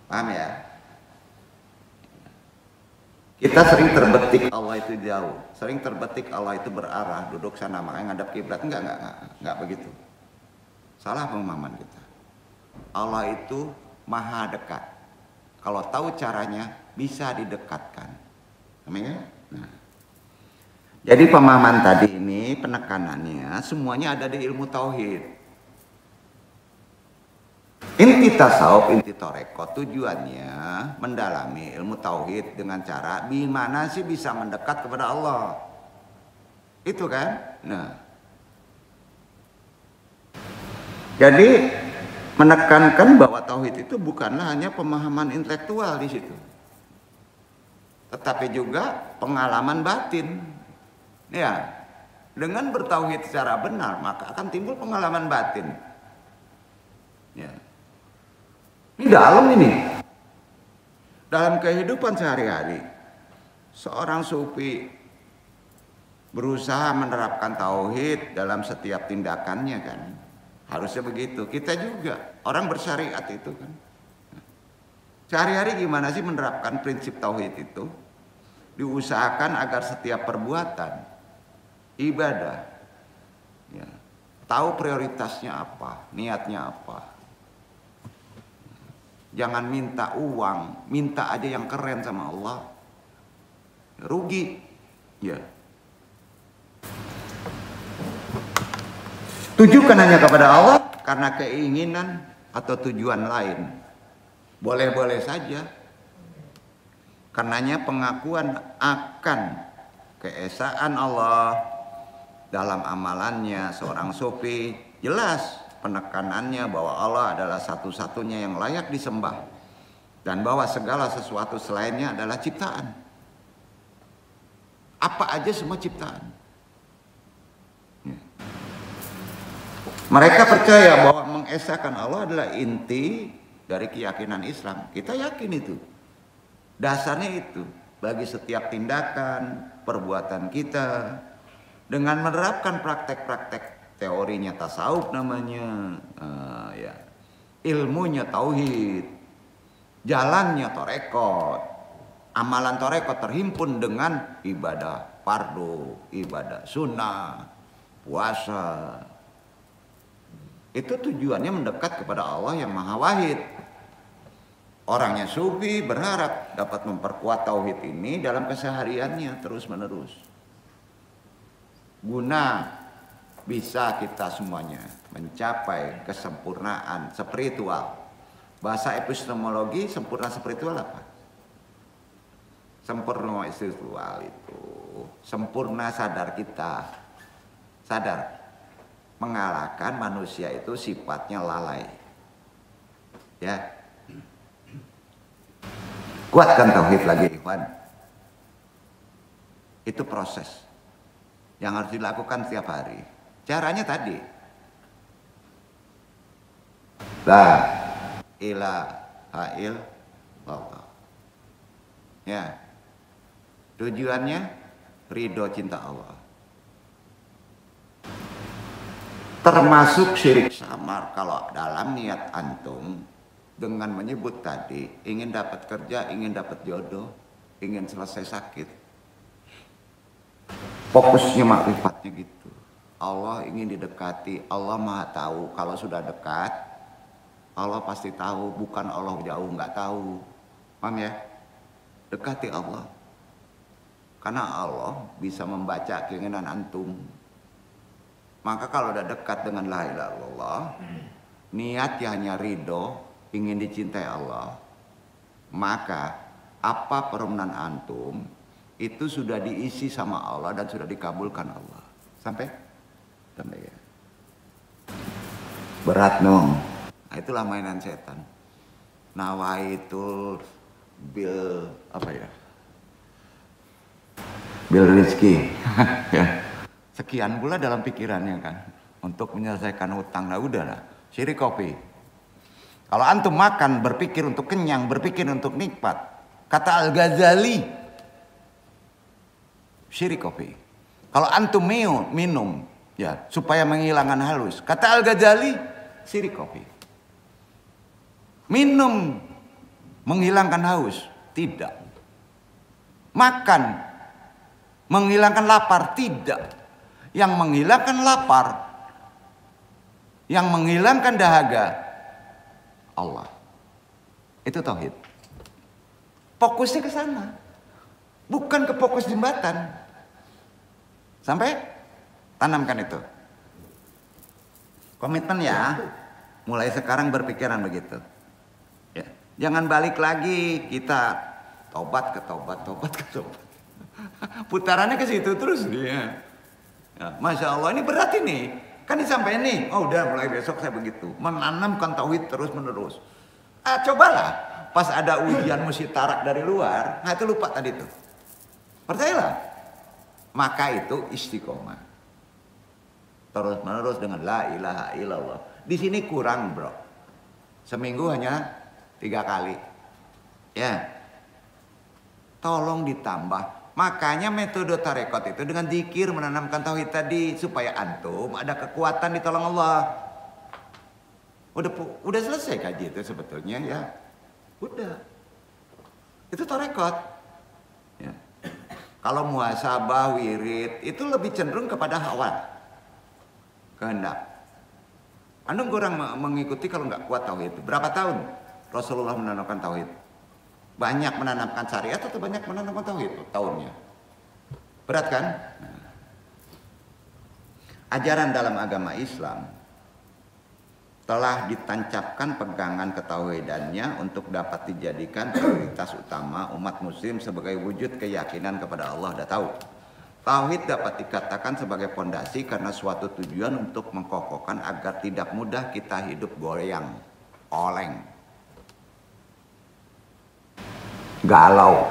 Paham ya? Kita sering terbetik Allah itu jauh, sering terbetik Allah itu berarah, duduk sana makanya ngadap kiblat. Enggak begitu. Salah pemahaman kita. Allah itu maha dekat. Kalau tahu caranya bisa didekatkan. Amin. Nah. Jadi pemahaman tadi ini penekanannya semuanya ada di ilmu tauhid. Inti tasawuf, inti toreko tujuannya mendalami ilmu tauhid dengan cara gimana sih bisa mendekat kepada Allah. Itu kan? Nah. Jadi menekankan bahwa tauhid itu bukanlah hanya pemahaman intelektual di situ, tetapi juga pengalaman batin. Ya, dengan bertauhid secara benar maka akan timbul pengalaman batin. Ya. Ini dalam ini. Dalam kehidupan sehari-hari, seorang sufi berusaha menerapkan tauhid dalam setiap tindakannya kan. Harusnya begitu. Kita juga orang bersyariat itu kan. Sehari-hari gimana sih menerapkan prinsip tauhid itu? Diusahakan agar setiap perbuatan ibadah, ya, tahu prioritasnya apa, niatnya apa. Jangan minta uang, minta aja yang keren sama Allah. Rugi, ya. Tujukan hanya kepada Allah karena keinginan atau tujuan lain. Boleh-boleh saja. Karenanya pengakuan akan keesaan Allah dalam amalannya seorang sufi jelas penekanannya bahwa Allah adalah satu-satunya yang layak disembah dan bahwa segala sesuatu selainnya adalah ciptaan. Apa aja semua ciptaan. Mereka percaya bahwa mengesahkan Allah adalah inti dari keyakinan Islam. Kita yakin itu. Dasarnya itu. Bagi setiap tindakan, perbuatan kita. Dengan menerapkan praktek-praktek teorinya tasawuf namanya. Ya. Ilmunya tauhid. Jalannya torekot. Amalan torekot terhimpun dengan ibadah fardu, ibadah sunnah, puasa. Itu tujuannya mendekat kepada Allah yang Maha Wahid. Orangnya sufi berharap dapat memperkuat tauhid ini dalam kesehariannya terus-menerus. Guna bisa kita semuanya mencapai kesempurnaan spiritual. Bahasa epistemologi sempurna spiritual apa? Sempurna spiritual itu sempurna sadar kita. Sadar. Mengalahkan manusia itu sifatnya lalai. Ya. Kuatkan tauhid lagi, Ikhwan. Itu proses yang harus dilakukan setiap hari. Caranya tadi. La ilaha illallah. Ya. Tujuannya ridho cinta Allah. Termasuk syirik samar kalau dalam niat antum dengan menyebut tadi ingin dapat kerja, ingin dapat jodoh, ingin selesai sakit. Fokusnya makrifatnya gitu. Allah ingin didekati, Allah Maha tahu. Kalau sudah dekat, Allah pasti tahu, bukan Allah jauh nggak tahu. Paham ya? Dekati Allah. Karena Allah bisa membaca keinginan antum. Maka kalau udah dekat dengan la ilaha illallah, niatnya hanya ridho, ingin dicintai Allah, maka apa permohonan antum itu sudah diisi sama Allah dan sudah dikabulkan Allah. Sampai ya. Berat dong. Nah, itulah mainan setan. Nawaitul bil apa ya? Bil rizki. Ya. Sekian pula dalam pikirannya kan untuk menyelesaikan hutang. Nah udahlah, syirik kopi. Kalau antum makan berpikir untuk kenyang, berpikir untuk nikmat, kata Al-Ghazali, syirik kopi. Kalau antum minum ya supaya menghilangkan halus, kata Al-Ghazali, syirik kopi. Minum menghilangkan haus, tidak. Makan menghilangkan lapar, tidak. Yang menghilangkan lapar, yang menghilangkan dahaga, Allah. Itu tauhid. Fokusnya ke sana, bukan ke fokus jembatan. Sampai tanamkan itu. Komitmen ya. Mulai sekarang berpikiran begitu. Ya. Jangan balik lagi kita tobat ke tobat. Putarannya ke situ terus dia. Ya, Masya Allah, ini berat ini. Kan disampaikan nih, oh udah mulai besok saya begitu. Menanamkan tauhid terus menerus. Cobalah, pas ada ujian musitarak dari luar, nah itu lupa tadi tuh. Percayalah, maka itu istiqomah. Terus menerus dengan la ilaha illallah. Di sini kurang bro, seminggu hanya 3 kali. Ya, tolong ditambah. Makanya metode tarekat itu dengan zikir menanamkan tauhid tadi supaya antum ada kekuatan ditolong Allah. Udah selesai kaji itu sebetulnya ya. Udah. Itu tarekat. Ya. Kalau muhasabah, wirid itu lebih cenderung kepada hawa. Kehendak. Antum kurang mengikuti kalau nggak kuat tauhid. Berapa tahun Rasulullah menanamkan tauhid? Banyak menanamkan syariat atau banyak menanamkan tauhid tahunnya? Berat kan? Nah. Ajaran dalam agama Islam telah ditancapkan pegangan ketauhidannya untuk dapat dijadikan prioritas utama umat muslim sebagai wujud keyakinan kepada Allah. Dah tahu. Tauhid dapat dikatakan sebagai fondasi karena suatu tujuan untuk mengkokohkan agar tidak mudah kita hidup goyang, oleng, galau.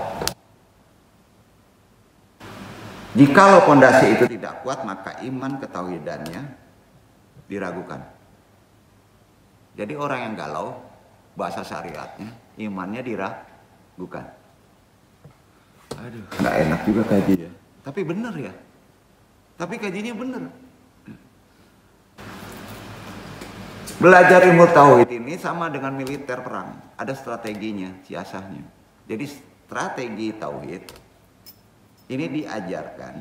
Jikalau fondasi itu tidak kuat, maka iman ketauhidannya diragukan. Jadi orang yang galau, bahasa syariatnya, imannya diragukan. Aduh, nggak enak juga kaji ya. Tapi benar ya. Tapi kajinya benar. Belajar ilmu tauhid ini sama dengan militer perang. Ada strateginya, siasahnya. Jadi strategi tauhid ini diajarkan.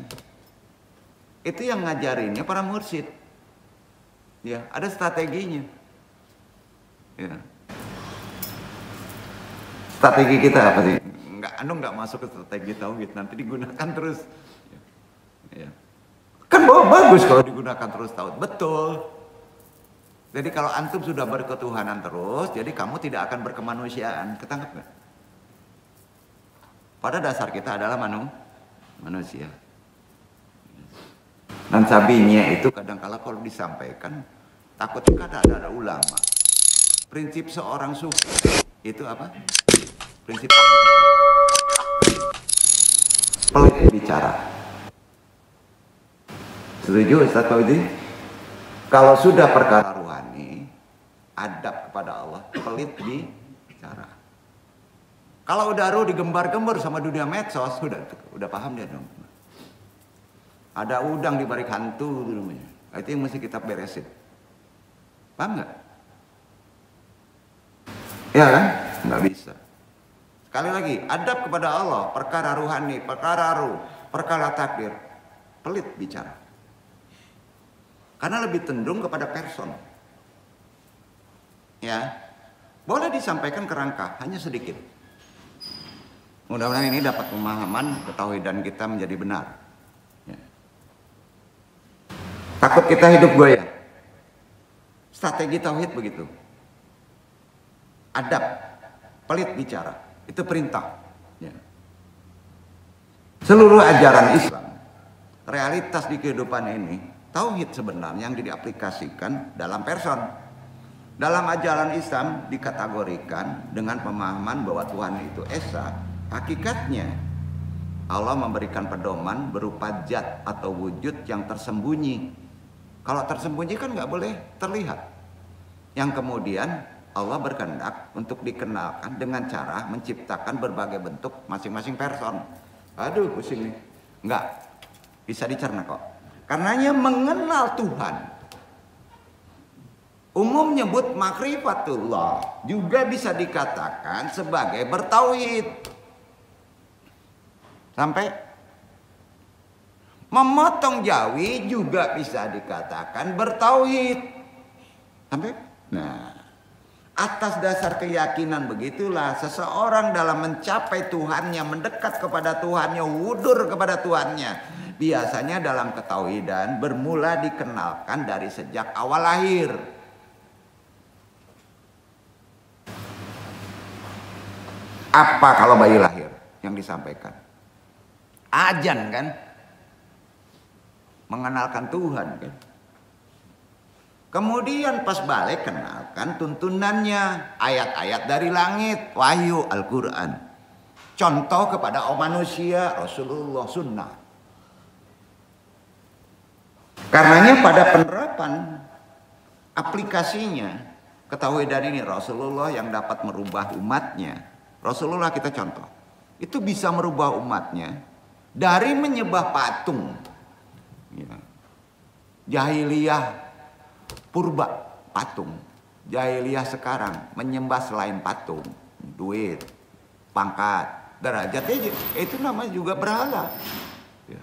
Itu yang ngajarinnya para mursyid. Ya, ada strateginya. Ya. Strategi kita apa sih? Nggak masuk ke strategi tauhid, nanti digunakan terus. Ya. Kan bagus kalau digunakan terus tauhid. Betul. Jadi kalau antum sudah berketuhanan terus, jadi kamu tidak akan berkemanusiaan. Ketangkep nggak? Pada dasar kita adalah manusia. Dan sabinya itu kadang-kala kalau disampaikan takutnya ada ulama. Prinsip seorang sufi itu apa? Prinsip pelit bicara. Setuju Ustaz Fauzi? Kalau sudah perkara rohani, adab kepada Allah, pelit bicara. Kalau udah digembar-gembar sama dunia medsos, udah paham dia dong. Ada udang di balik hantu namanya. Itu yang mesti kita beresin. Paham nggak? Ya kan? Nggak bisa. Sekali lagi, adab kepada Allah, perkara ruhani, perkara ruh, perkara takdir, pelit bicara. Karena lebih cenderung kepada person. Ya, boleh disampaikan kerangka, hanya sedikit. Mudah-mudahan ini dapat pemahaman ketauhidan kita menjadi benar. Ya. Takut kita hidup goyah. Strategi tauhid begitu. Adab, pelit bicara, itu perintah. Ya. Seluruh ajaran Islam, realitas di kehidupan ini, tauhid sebenarnya yang diaplikasikan dalam person. Dalam ajaran Islam dikategorikan dengan pemahaman bahwa Tuhan itu esa. Hakikatnya Allah memberikan pedoman berupa zat atau wujud yang tersembunyi. Kalau tersembunyi kan nggak boleh terlihat. Yang kemudian Allah berkehendak untuk dikenalkan dengan cara menciptakan berbagai bentuk masing-masing person. Aduh, pusing nih. Enggak, bisa dicerna kok. Karenanya mengenal Tuhan. Umum nyebut makrifatullah juga bisa dikatakan sebagai bertauhid. Sampai memotong jawi juga bisa dikatakan bertauhid. Sampai? Nah, atas dasar keyakinan begitulah seseorang dalam mencapai Tuhannya, mendekat kepada Tuhannya, wudur kepada Tuhannya. Biasanya dalam ketauhidan bermula dikenalkan dari sejak awal lahir. Apa kalau bayi lahir yang disampaikan? Ajan kan? Mengenalkan Tuhan kan? Kemudian pas balik kenalkan tuntunannya, ayat-ayat dari langit, wahyu, Al-Quran. Contoh kepada manusia, Rasulullah, sunnah. Karenanya pada penerapan aplikasinya, ketauhidan ini Rasulullah yang dapat merubah umatnya. Rasulullah kita contoh, itu bisa merubah umatnya dari menyembah patung. Ya. Jahiliyah purba patung, jahiliyah sekarang menyembah selain patung, duit, pangkat, derajat, itu namanya juga berhala. Ya.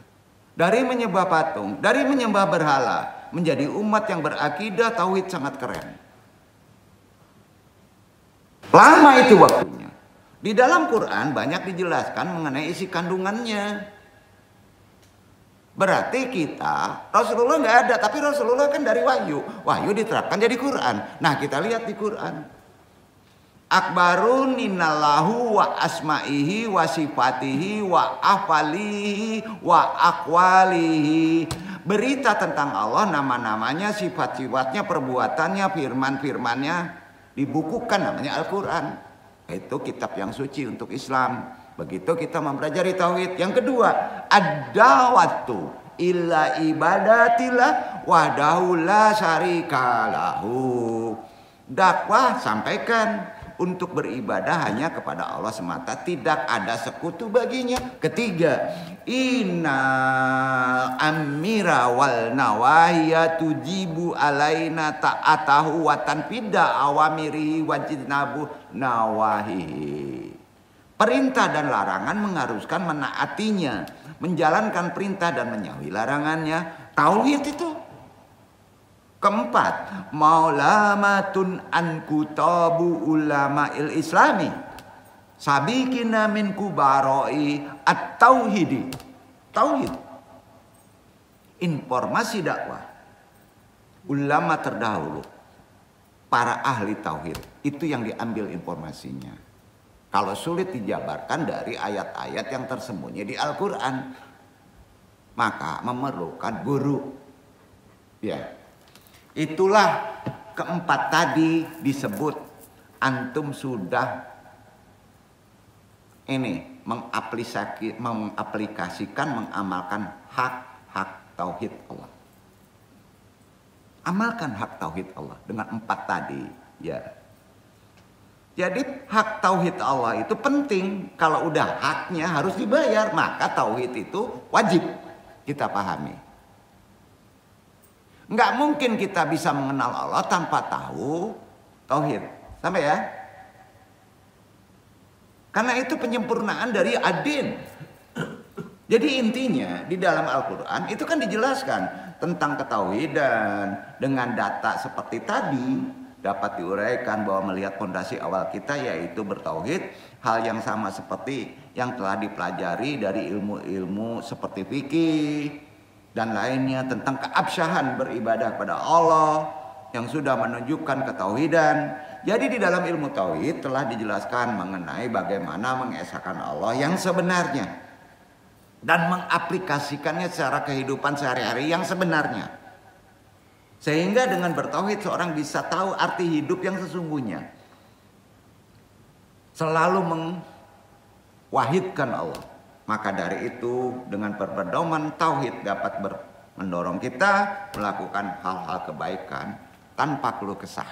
Dari menyembah patung, dari menyembah berhala menjadi umat yang berakidah tauhid sangat keren. Lama itu waktunya. Di dalam Quran banyak dijelaskan mengenai isi kandungannya. Berarti kita, Rasulullah nggak ada, tapi Rasulullah kan dari wahyu. Wahyu diterapkan jadi Quran. Nah, kita lihat di Quran. Akbarun innallahu wa asma'ihi wa sifatihi wa afalihi wa akwalihi. Berita tentang Allah, nama-namanya, sifat-sifatnya, perbuatannya, firman-firmannya dibukukan namanya Al-Quran. Itu kitab yang suci untuk Islam. Begitu kita mempelajari tauhid. Yang kedua, ad-da'watu illa ibadatillah wahdahu la syarikalahu. Dakwah sampaikan untuk beribadah hanya kepada Allah semata, tidak ada sekutu baginya. Ketiga, innal amira wal nawahiya tujibu alaina ta'atahu wa tanfida awamirihi wajidnabu nawahihi. Perintah dan larangan mengharuskan menaatinya, menjalankan perintah dan menjauhi larangannya. Tauhid itu. Keempat, maulamatun an kutabu ulama'il islami sabikina min kubaroi at-tauhidi. Tauhid, informasi dakwah ulama terdahulu, para ahli tauhid, itu yang diambil informasinya. Kalau sulit dijabarkan dari ayat-ayat yang tersembunyi di Al-Quran, maka memerlukan guru. Ya. Itulah keempat tadi disebut antum sudah ini mengaplikasikan, mengamalkan hak-hak tauhid Allah. Amalkan hak tauhid Allah dengan empat tadi, ya. Jadi hak tauhid Allah itu penting. Kalau udah haknya harus dibayar, maka tauhid itu wajib kita pahami. Nggak mungkin kita bisa mengenal Allah tanpa tahu tauhid. Sampai ya? Karena itu penyempurnaan dari ad-din. Jadi intinya di dalam Al-Quran itu kan dijelaskan tentang ketauhidan dengan data seperti tadi. Dapat diuraikan bahwa melihat fondasi awal kita yaitu bertauhid, hal yang sama seperti yang telah dipelajari dari ilmu-ilmu seperti fikih dan lainnya tentang keabsahan beribadah kepada Allah yang sudah menunjukkan ketauhidan. Jadi di dalam ilmu tauhid telah dijelaskan mengenai bagaimana mengesahkan Allah yang sebenarnya dan mengaplikasikannya secara kehidupan sehari-hari yang sebenarnya. Sehingga dengan bertauhid seorang bisa tahu arti hidup yang sesungguhnya. Selalu mewahidkan Allah. Maka dari itu dengan berpedoman tauhid dapat mendorong kita melakukan hal-hal kebaikan tanpa keluh kesah.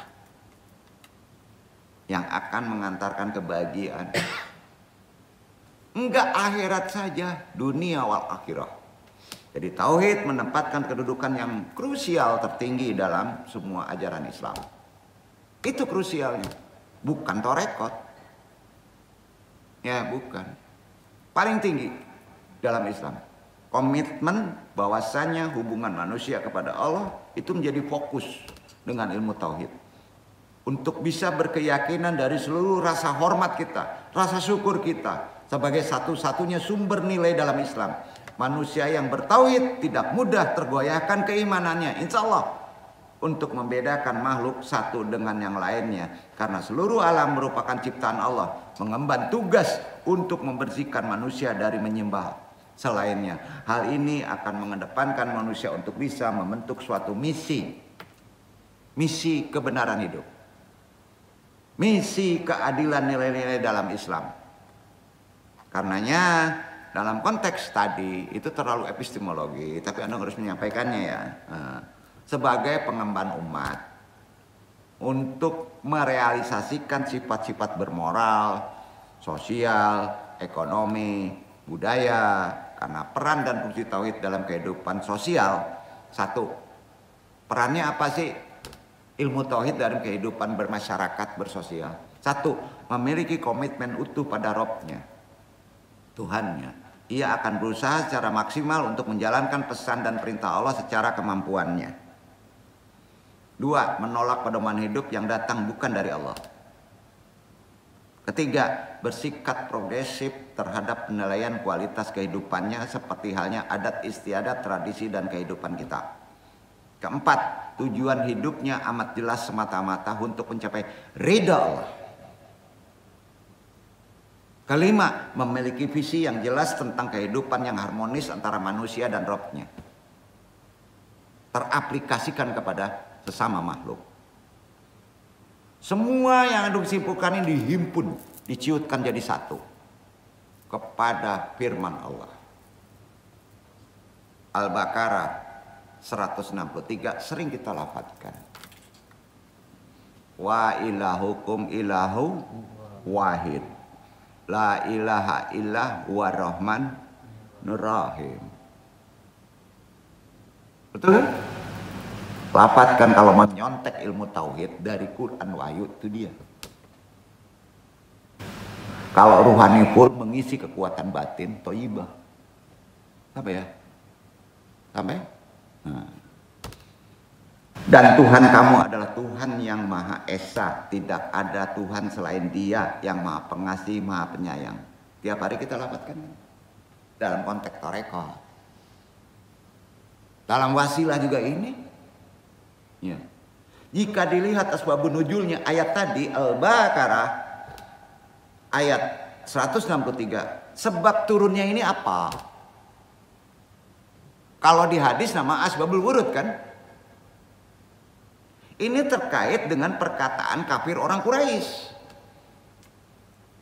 yang akan mengantarkan kebahagiaan. Enggak akhirat saja, dunia wal akhirah. Jadi tauhid menempatkan kedudukan yang krusial tertinggi dalam semua ajaran Islam. Itu krusialnya, bukan torekot. Ya, bukan. Paling tinggi dalam Islam. Komitmen bahwasannya hubungan manusia kepada Allah itu menjadi fokus dengan ilmu tauhid. Untuk bisa berkeyakinan dari seluruh rasa hormat kita, rasa syukur kita sebagai satu-satunya sumber nilai dalam Islam. Manusia yang bertauhid tidak mudah tergoyahkan keimanannya, insya Allah, untuk membedakan makhluk satu dengan yang lainnya. Karena seluruh alam merupakan ciptaan Allah, mengemban tugas untuk membersihkan manusia dari menyembah selainnya. Hal ini akan mengedepankan manusia untuk bisa membentuk suatu misi kebenaran hidup, misi keadilan nilai-nilai dalam Islam. Karenanya dalam konteks tadi itu terlalu epistemologi, tapi Anda harus menyampaikannya ya, sebagai pengemban umat untuk merealisasikan sifat-sifat bermoral, sosial, ekonomi, budaya. Karena peran dan fungsi tauhid dalam kehidupan sosial, satu, perannya apa sih ilmu tauhid dalam kehidupan bermasyarakat, bersosial? Satu, memiliki komitmen utuh pada Robnya, Tuhannya. Ia akan berusaha secara maksimal untuk menjalankan pesan dan perintah Allah secara kemampuannya. Dua, menolak pedoman hidup yang datang bukan dari Allah. Ketiga, bersikap progresif terhadap penilaian kualitas kehidupannya seperti halnya adat istiadat, tradisi, dan kehidupan kita. Keempat, tujuan hidupnya amat jelas semata-mata untuk mencapai ridha Allah. Kelima, memiliki visi yang jelas tentang kehidupan yang harmonis antara manusia dan Robnya, teraplikasikan kepada sesama makhluk. Semua yang disimpulkan ini dihimpun, diciutkan jadi satu kepada firman Allah. Al-Baqarah 163 sering kita lafadzkan. Wa ilahukum ilahu wahid. La ilaha illa huwa rahman nurrahim. Betul? Lafadzkan kalau menyontek ilmu tauhid dari Quran wahyu, itu dia. Kalau ruhani full mengisi kekuatan batin, thayyibah. Apa ya? Sampai? Nah. Dan Tuhan kamu adalah Tuhan yang Maha Esa. Tidak ada Tuhan selain Dia yang Maha Pengasih, Maha Penyayang. Tiap hari kita lafadzkan dalam konteks tarekat. Dalam wasilah juga ini. Ya. Jika dilihat asbabun nuzulnya ayat tadi Al-Baqarah ayat 163, sebab turunnya ini apa? Kalau di hadis nama asbabul wurud kan? Ini terkait dengan perkataan kafir orang Quraisy.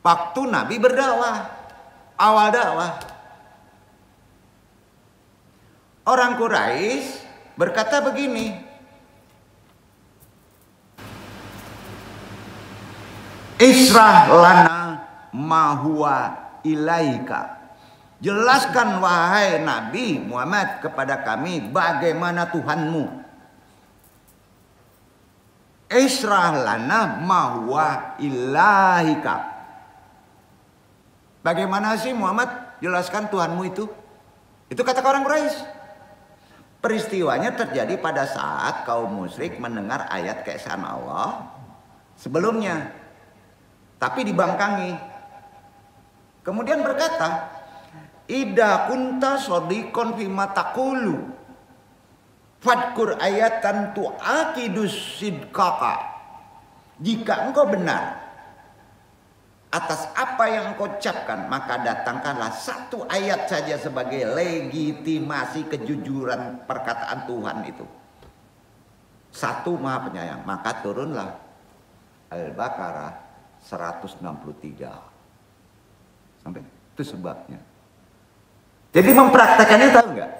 Waktu Nabi berdakwah, awal dakwah. Orang Quraisy berkata begini, Israh lana ma huwa ilaika. Jelaskan wahai Nabi Muhammad kepada kami bagaimana Tuhanmu. Israh lana ma huwa ilaika. Bagaimana sih Muhammad jelaskan Tuhanmu itu? Itu kata orang Quraisy. Peristiwanya terjadi pada saat kaum musyrik mendengar ayat keesaan Allah sebelumnya, tapi dibangkangi. Kemudian berkata, Ida kunta sodikon fima taqulu fadkur ayatan tu'akidus sidqaka. Jika engkau benar atas apa yang engkau ucapkan, maka datangkanlah satu ayat saja sebagai legitimasi kejujuran perkataan Tuhan itu. Satu Maha Penyayang. Maka turunlah Al-Baqarah 163. Sampai itu sebabnya. Jadi mempraktekannya tahu nggak?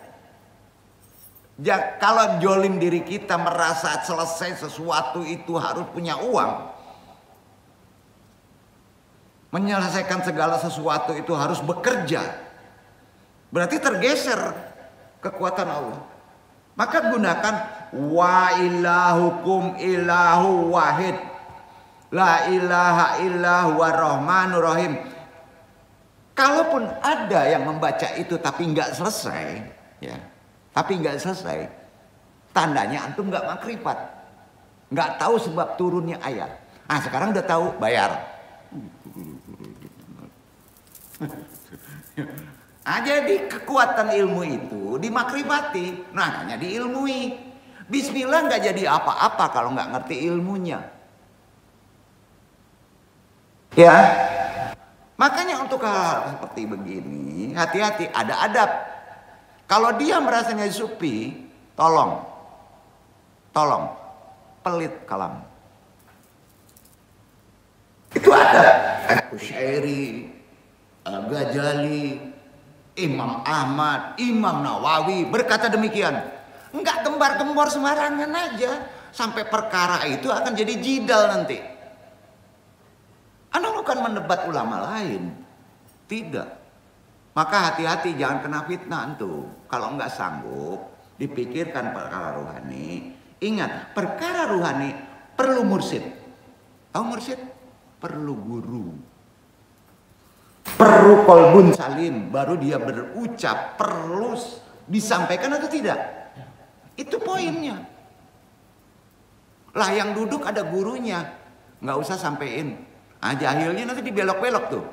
Ya, kalau jolim diri kita merasa selesai sesuatu itu harus punya uang, menyelesaikan segala sesuatu itu harus bekerja, berarti tergeser kekuatan Allah. Maka gunakan wa ilahukum ilahu wahid, la ilaha illahu warrahmanur rahim. Kalaupun ada yang membaca itu tapi nggak selesai, ya, tapi nggak selesai, tandanya antum nggak makrifat, nggak tahu sebab turunnya ayat. Ah, sekarang udah tahu, bayar. Nah, jadi kekuatan ilmu itu dimakrifati, nah hanya diilmui. Bismillah nggak jadi apa-apa kalau nggak ngerti ilmunya. Ya, makanya untuk hal seperti begini hati-hati, ada adab. Kalau dia merasanya sufi, tolong pelit kalam. Itu ada Al-Qushairi, Al-Ghazali, Imam Ahmad, Imam Nawawi berkata demikian. Enggak gembar-gembor sembarangan aja, sampai perkara itu akan jadi jidal nanti. Anda bukan mendebat ulama lain, tidak. Maka hati-hati, jangan kena fitnah antum. Kalau enggak sanggup dipikirkan perkara rohani. Ingat, perkara rohani perlu mursyid. Tahu mursyid? Perlu guru, perlu qalbun salim, baru dia berucap, perlu disampaikan atau tidak. Itu poinnya. Lah yang duduk ada gurunya, nggak usah sampein. Ah, jahilnya nanti dibelok-belok tuh.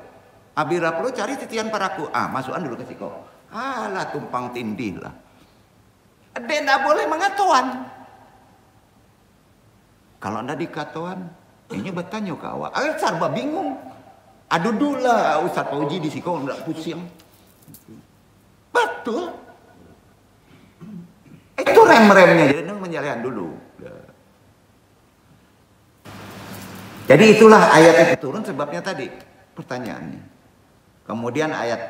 Abira perlu cari titian paraku. Ah, masukan dulu ke siko. Alah, tumpang tindih lah. Dia nggak boleh mengatuan. Kalau anda dikatuan, ini bertanya ke awak, serba bingung. Aduh dulu lah Ustaz Fauji di siko nggak pusing. Betul. Itu rem-remnya, jadi menjalankan dulu. Jadi itulah ayat itu turun sebabnya tadi pertanyaannya. Kemudian ayat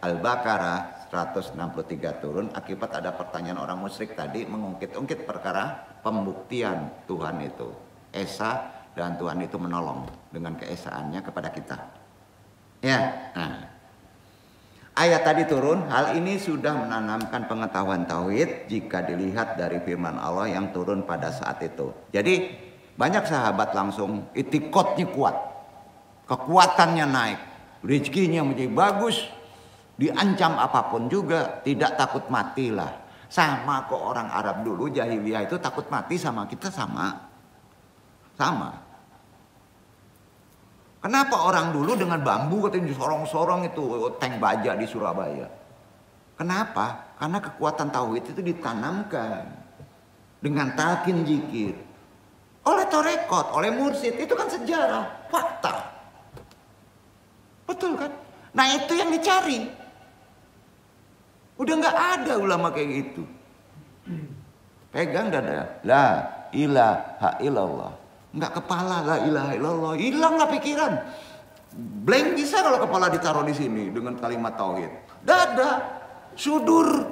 Al-Baqarah 163 turun akibat ada pertanyaan orang musyrik tadi mengungkit-ungkit perkara pembuktian Tuhan itu esa. Dan Tuhan itu menolong dengan keesaannya kepada kita. Ya, nah. Ayat tadi turun, hal ini sudah menanamkan pengetahuan tauhid jika dilihat dari firman Allah yang turun pada saat itu. Jadi banyak sahabat langsung itikotnya kuat, kekuatannya naik, rezekinya menjadi bagus, diancam apapun juga tidak takut matilah. Sama kok orang Arab dulu jahiliyah itu takut mati sama kita sama. Kenapa orang dulu dengan bambu katanya disorong-sorong itu tank baja di Surabaya? Kenapa? Karena kekuatan tauhid itu ditanamkan dengan talqin zikir oleh torekot, oleh mursyid. Itu kan sejarah, fakta. Betul kan? Nah itu yang dicari. Udah nggak ada ulama kayak gitu. Pegang dada, la ilaha illallah. Nggak kepala, la ilaha illallah, hilanglah pikiran. Blank bisa kalau kepala ditaruh di sini dengan kalimat tauhid. Dada, sudur.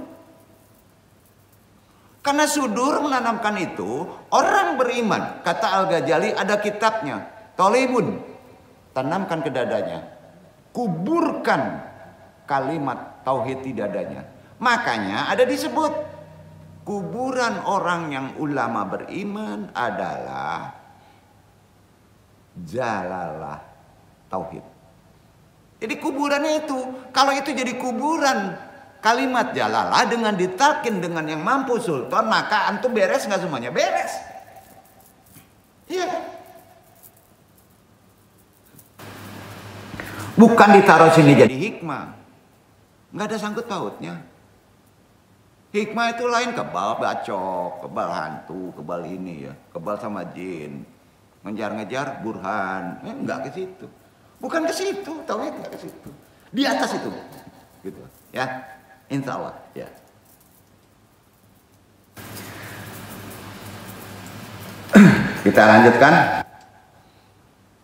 Karena sudur menanamkan itu, orang beriman, kata Al-Ghazali ada kitabnya, Tolibun, tanamkan ke dadanya, kuburkan kalimat tauhid di dadanya. Makanya ada disebut kuburan orang yang ulama beriman adalah jalalah tauhid. Jadi kuburannya itu, kalau itu jadi kuburan kalimat jalalah dengan ditalkin dengan yang mampu sultan, maka antum beres nggak semuanya? Beres. Iya. Bukan ditaruh sini jadi hikmah, nggak ada sangkut pautnya. Hikmah itu lain, kebal bacok, kebal hantu, kebal ini ya, kebal sama jin. Ngejar-ngejar burhan, enggak ke situ. Bukan ke situ, tauhid enggak ke situ. Di atas itu. Gitu, ya. Insya Allah, ya. Kita lanjutkan.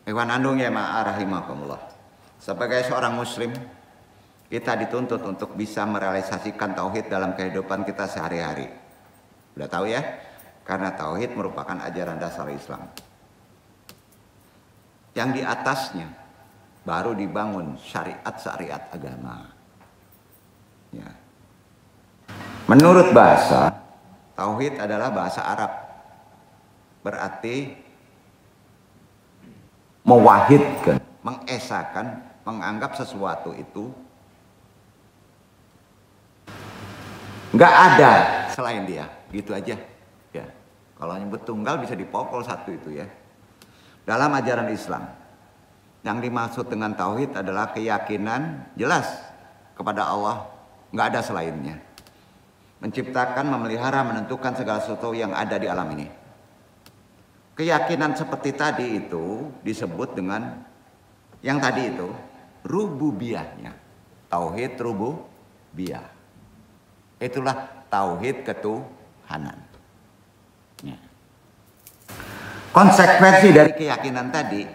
Ikhwan andung ya ma'arahimakumullah. Sebagai seorang muslim, kita dituntut untuk bisa merealisasikan tauhid dalam kehidupan kita sehari-hari. Udah tahu ya? Karena tauhid merupakan ajaran dasar Islam. Yang di atasnya baru dibangun syariat-syariat agama. Ya. Menurut bahasa, tauhid adalah bahasa Arab. Berarti mewahidkan, mengesakan, menganggap sesuatu itu nggak ada selain dia, gitu aja. Ya. Kalau nyebut tunggal bisa dipokol satu itu ya. Dalam ajaran Islam, yang dimaksud dengan tauhid adalah keyakinan jelas kepada Allah, nggak ada selainnya. Menciptakan, memelihara, menentukan segala sesuatu yang ada di alam ini. Keyakinan seperti tadi itu disebut dengan yang tadi itu rububiyahnya. Tauhid rububiyah. Itulah tauhid ketuhanan. Ya. Konsekuensi dari keyakinan tadi,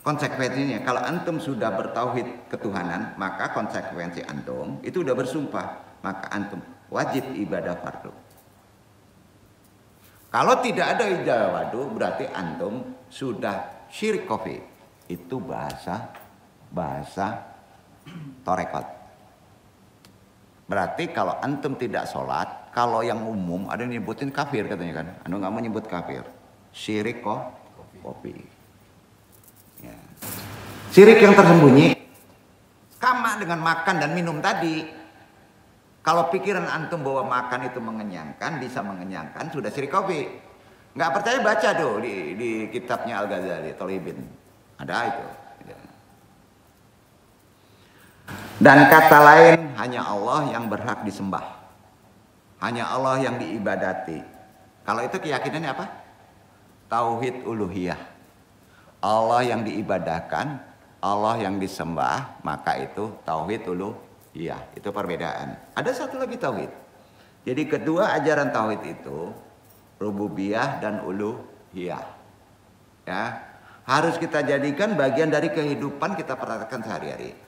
konsekuensinya kalau antum sudah bertauhid ketuhanan, maka konsekuensi antum itu udah bersumpah, maka antum wajib ibadah fardu. Kalau tidak ada ibadah fardu, berarti antum sudah syirik kafir. Itu bahasa torekot. Berarti kalau antum tidak sholat, kalau yang umum ada yang nyebutin kafir katanya kan, anu nggak mau nyebut kafir, syirik kopi. Ya. Syirik yang tersembunyi, sama dengan makan dan minum tadi. Kalau pikiran antum bahwa makan itu mengenyangkan, bisa mengenyangkan, sudah syirik kopi. Nggak percaya baca tuh di kitabnya Al-Ghazali, Thalibin, ada itu. Dan kata lain, hanya Allah yang berhak disembah. Hanya Allah yang diibadati. Kalau itu keyakinannya apa? Tauhid uluhiyah. Allah yang diibadahkan, Allah yang disembah, maka itu tauhid uluhiyah. Itu perbedaan. Ada satu lagi tauhid. Jadi kedua ajaran tauhid itu rububiyah dan uluhiyah. Ya, harus kita jadikan bagian dari kehidupan kita praktekkan sehari-hari.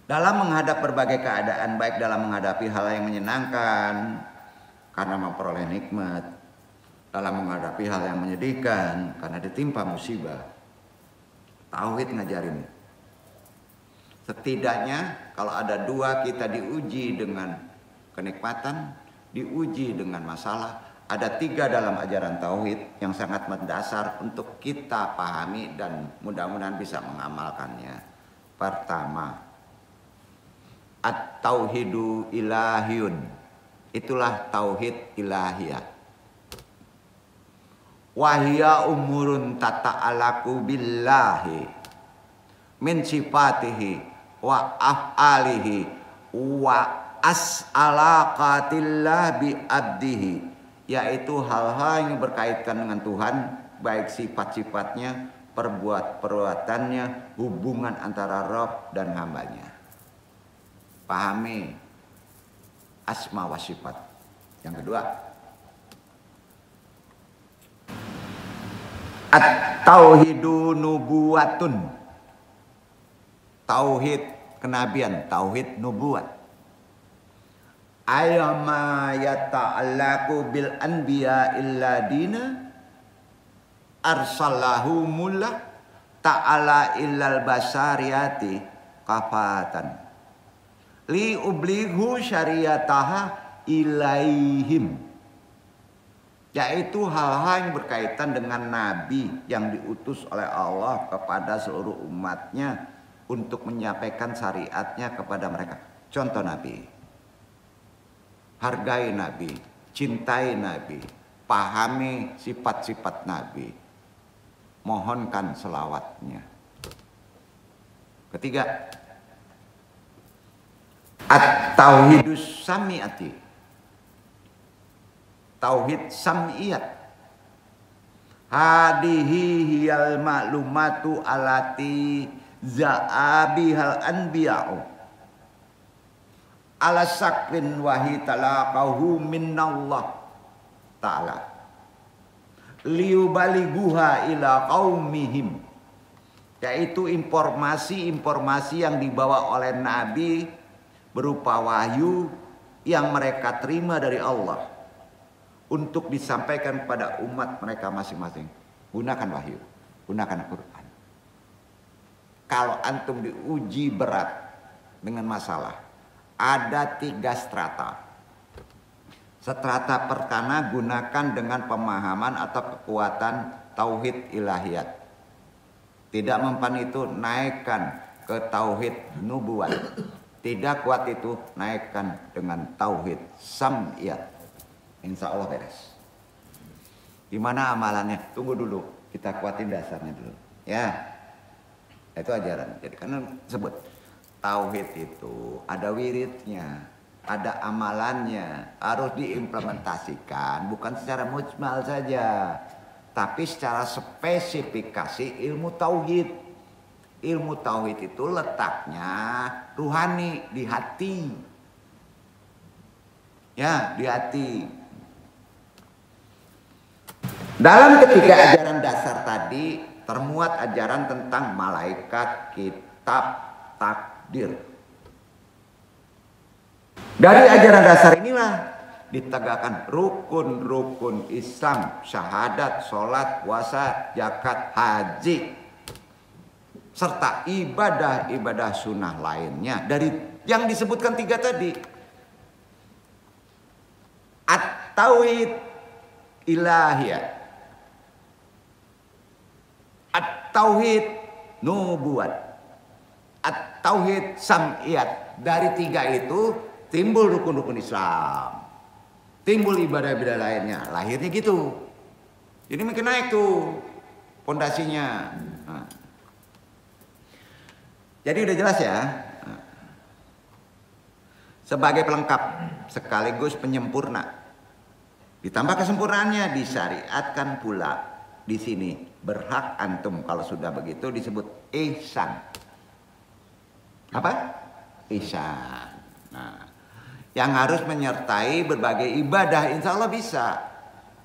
Dalam menghadap berbagai keadaan, baik dalam menghadapi hal yang menyenangkan karena memperoleh nikmat, dalam menghadapi hal yang menyedihkan karena ditimpa musibah, tauhid ngajarin. Setidaknya kalau ada dua kita diuji dengan kenikmatan, diuji dengan masalah, ada tiga dalam ajaran tauhid yang sangat mendasar untuk kita pahami dan mudah-mudahan bisa mengamalkannya. Pertama, at-tauhidu ilahiyun. Itulah tauhid ilahiyah. Wahya umurun tata'alaku billahi min sifatihi wa af'alihi wa as'alaqatillah bi abdihi, yaitu hal-hal yang berkaitan dengan Tuhan, baik sifat-sifatnya, perbuatannya, hubungan antara Rabb dan hambanya. Pahami asma wa sifat. Yang kedua, at-tauhidu nubuwatun. Tauhid kenabian, tauhid nubuat. Ayyama yata'allaqu bil anbiya illa dina arsalahu mullah ta'ala illal basariyati kafatan li ublighu syariataha ilaihim, yaitu hal-hal yang berkaitan dengan nabi yang diutus oleh Allah kepada seluruh umatnya untuk menyampaikan syariatnya kepada mereka. Contoh nabi, hargai nabi, cintai nabi, pahami sifat-sifat nabi, mohonkan selawatnya. Ketiga, at-tauhidus sami'ati. Tauhid sam'iyat. Hadihi hiyal ma'lumatu alati za'abihal anbiya'u ala sakrin wahi talaqahu minnallah ta'ala liyubaliguha ila qaumihim, yaitu informasi-informasi yang dibawa oleh nabi berupa wahyu yang mereka terima dari Allah untuk disampaikan kepada umat mereka masing-masing. Gunakan wahyu. gunakan Quran. Kalau antum diuji berat dengan masalah, ada 3 strata. Strata pertama gunakan dengan pemahaman atau kekuatan tauhid ilahiyat. Tidak mempan itu naikkan ke tauhid nubuat. Tidak kuat itu naikkan dengan tauhid sam'iyat. Insya Allah beres. Gimana amalannya? Tunggu dulu, kita kuatin dasarnya dulu. Ya, itu ajaran. Jadi karena sebut tauhid itu ada wiridnya, ada amalannya, harus diimplementasikan, bukan secara mujmal saja, tapi secara spesifikasi ilmu tauhid. Ilmu tauhid itu letaknya ruhani di hati. Ya, di hati. Dalam ketiga ajaran dasar tadi termuat ajaran tentang malaikat, kitab, takdir. Dari ajaran dasar inilah ditegakkan rukun-rukun Islam, syahadat, sholat, puasa, zakat, haji, serta ibadah-ibadah sunnah lainnya dari yang disebutkan 3 tadi. At-tauhid ilahiyah, at-tauhid nubuat, at-tauhid sam'iyat. Dari 3 itu timbul rukun-rukun Islam, timbul ibadah-ibadah lainnya. Lahirnya gitu. Jadi makin naik tuh pondasinya. Nah. Jadi udah jelas ya. Sebagai pelengkap sekaligus penyempurna, ditambah kesempurnaannya disyariatkan pula di sini berhak antum kalau sudah begitu disebut ihsan. Apa? Ihsan. Nah, yang harus menyertai berbagai ibadah, insya Allah bisa.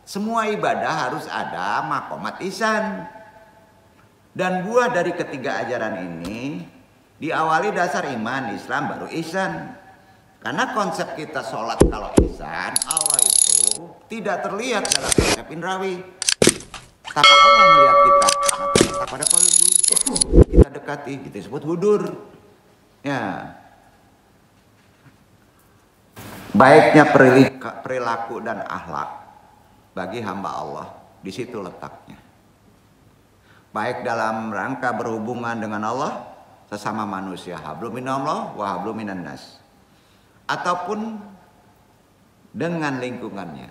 Semua ibadah harus ada maqamat ihsan. Dan buah dari ketiga ajaran ini diawali dasar iman, Islam, baru ihsan. Karena konsep kita sholat kalau ihsan, Allah itu tidak terlihat dalam konsep indrawi. Tapi Allah melihat kita, mata pada qalbi. Kita dekati, itu disebut hudur. Ya. Baiknya perilaku dan akhlak bagi hamba Allah, di situ letaknya. Baik dalam rangka berhubungan dengan Allah, sesama manusia, hablum minallah wa hablum minan nas, ataupun dengan lingkungannya.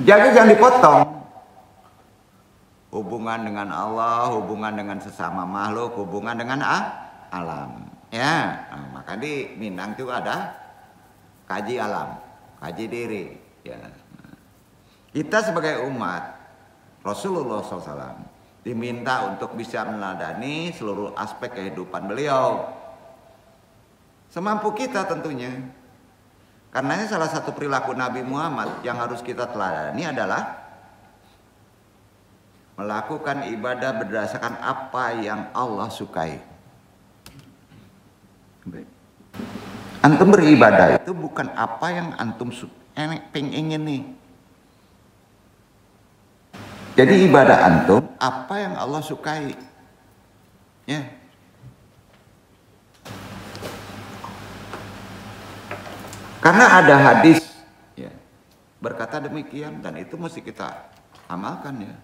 Jadi jangan dipotong. Hubungan dengan Allah, hubungan dengan sesama makhluk, hubungan dengan alam. Ya, nah, maka di Minang itu ada kaji alam, kaji diri. Ya. Kita sebagai umat Rasulullah SAW diminta untuk bisa meneladani seluruh aspek kehidupan beliau. Semampu kita tentunya. Karenanya salah satu perilaku Nabi Muhammad yang harus kita teladani adalah melakukan ibadah berdasarkan apa yang Allah sukai. Antum beribadah itu bukan apa yang antum ingin nih. Jadi ibadah antum apa yang Allah sukai. Ya. Karena ada hadis ya, berkata demikian dan itu mesti kita amalkan ya.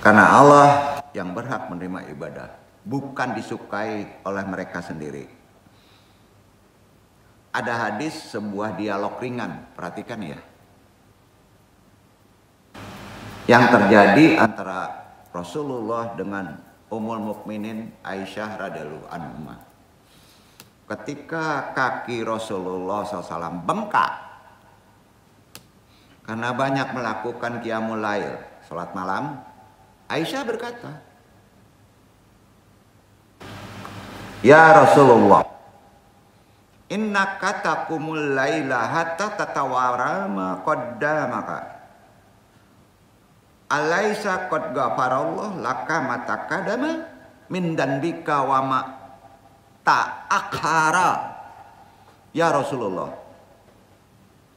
Karena Allah yang berhak menerima ibadah, bukan disukai oleh mereka sendiri. Ada hadis sebuah dialog ringan, perhatikan ya. Yang terjadi antara Rasulullah dengan Ummul Mukminin Aisyah radhiyallahu anha. Ketika kaki Rasulullah SAW bengkak karena banyak melakukan qiyamul lail, salat malam, Aisyah berkata, "Ya Rasulullah, innaka taqumul laila hatta tatawara ma qaddamaka. Alaisa qad ghafarallah laka ma taqaddama min danbika wa ma ta'akhara." Ya Rasulullah,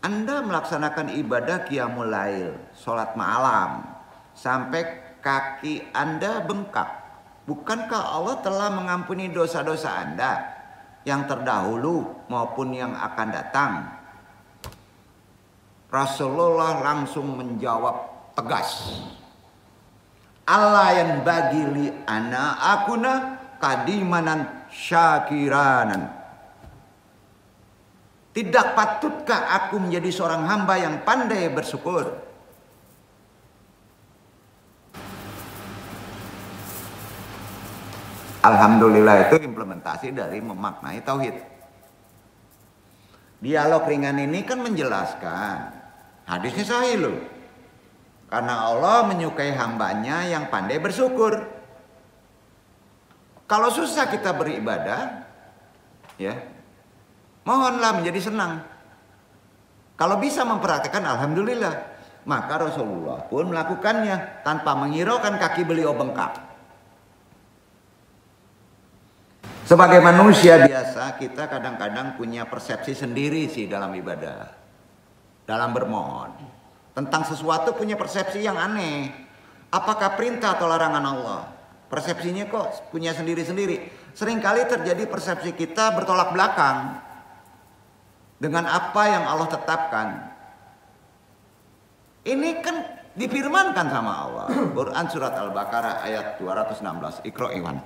Anda melaksanakan ibadah qiyamul lail, sholat malam, sampai kaki Anda bengkak. Bukankah Allah telah mengampuni dosa-dosa Anda yang terdahulu maupun yang akan datang? Rasulullah langsung menjawab tegas. Allah yang bagi li ana akuna kadimanan syakiranan. Tidak patutkah aku menjadi seorang hamba yang pandai bersyukur? Alhamdulillah itu implementasi dari memaknai tauhid. Dialog ringan ini kan menjelaskan, hadisnya sahih loh. Karena Allah menyukai hambanya yang pandai bersyukur. Kalau susah kita beribadah, ya, mohonlah menjadi senang. Kalau bisa mempraktekkan alhamdulillah. Maka Rasulullah pun melakukannya tanpa menghiraukan kaki beliau bengkak. Sebagai manusia biasa, kita kadang-kadang punya persepsi sendiri sih dalam ibadah, dalam bermohon. Tentang sesuatu punya persepsi yang aneh. Apakah perintah atau larangan Allah? Persepsinya kok punya sendiri-sendiri. Seringkali terjadi persepsi kita bertolak belakang dengan apa yang Allah tetapkan. Ini kan difirmankan sama Allah. Quran surat Al-Baqarah ayat 216. Iqra Iwan.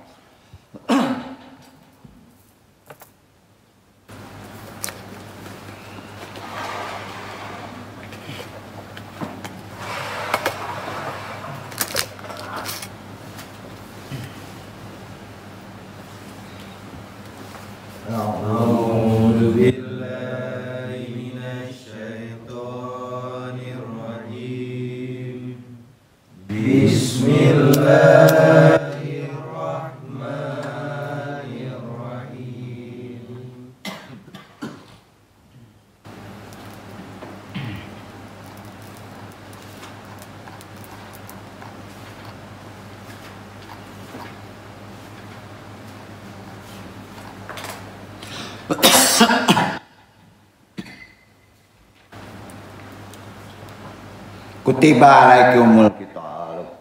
Kutiba alaikumul qital.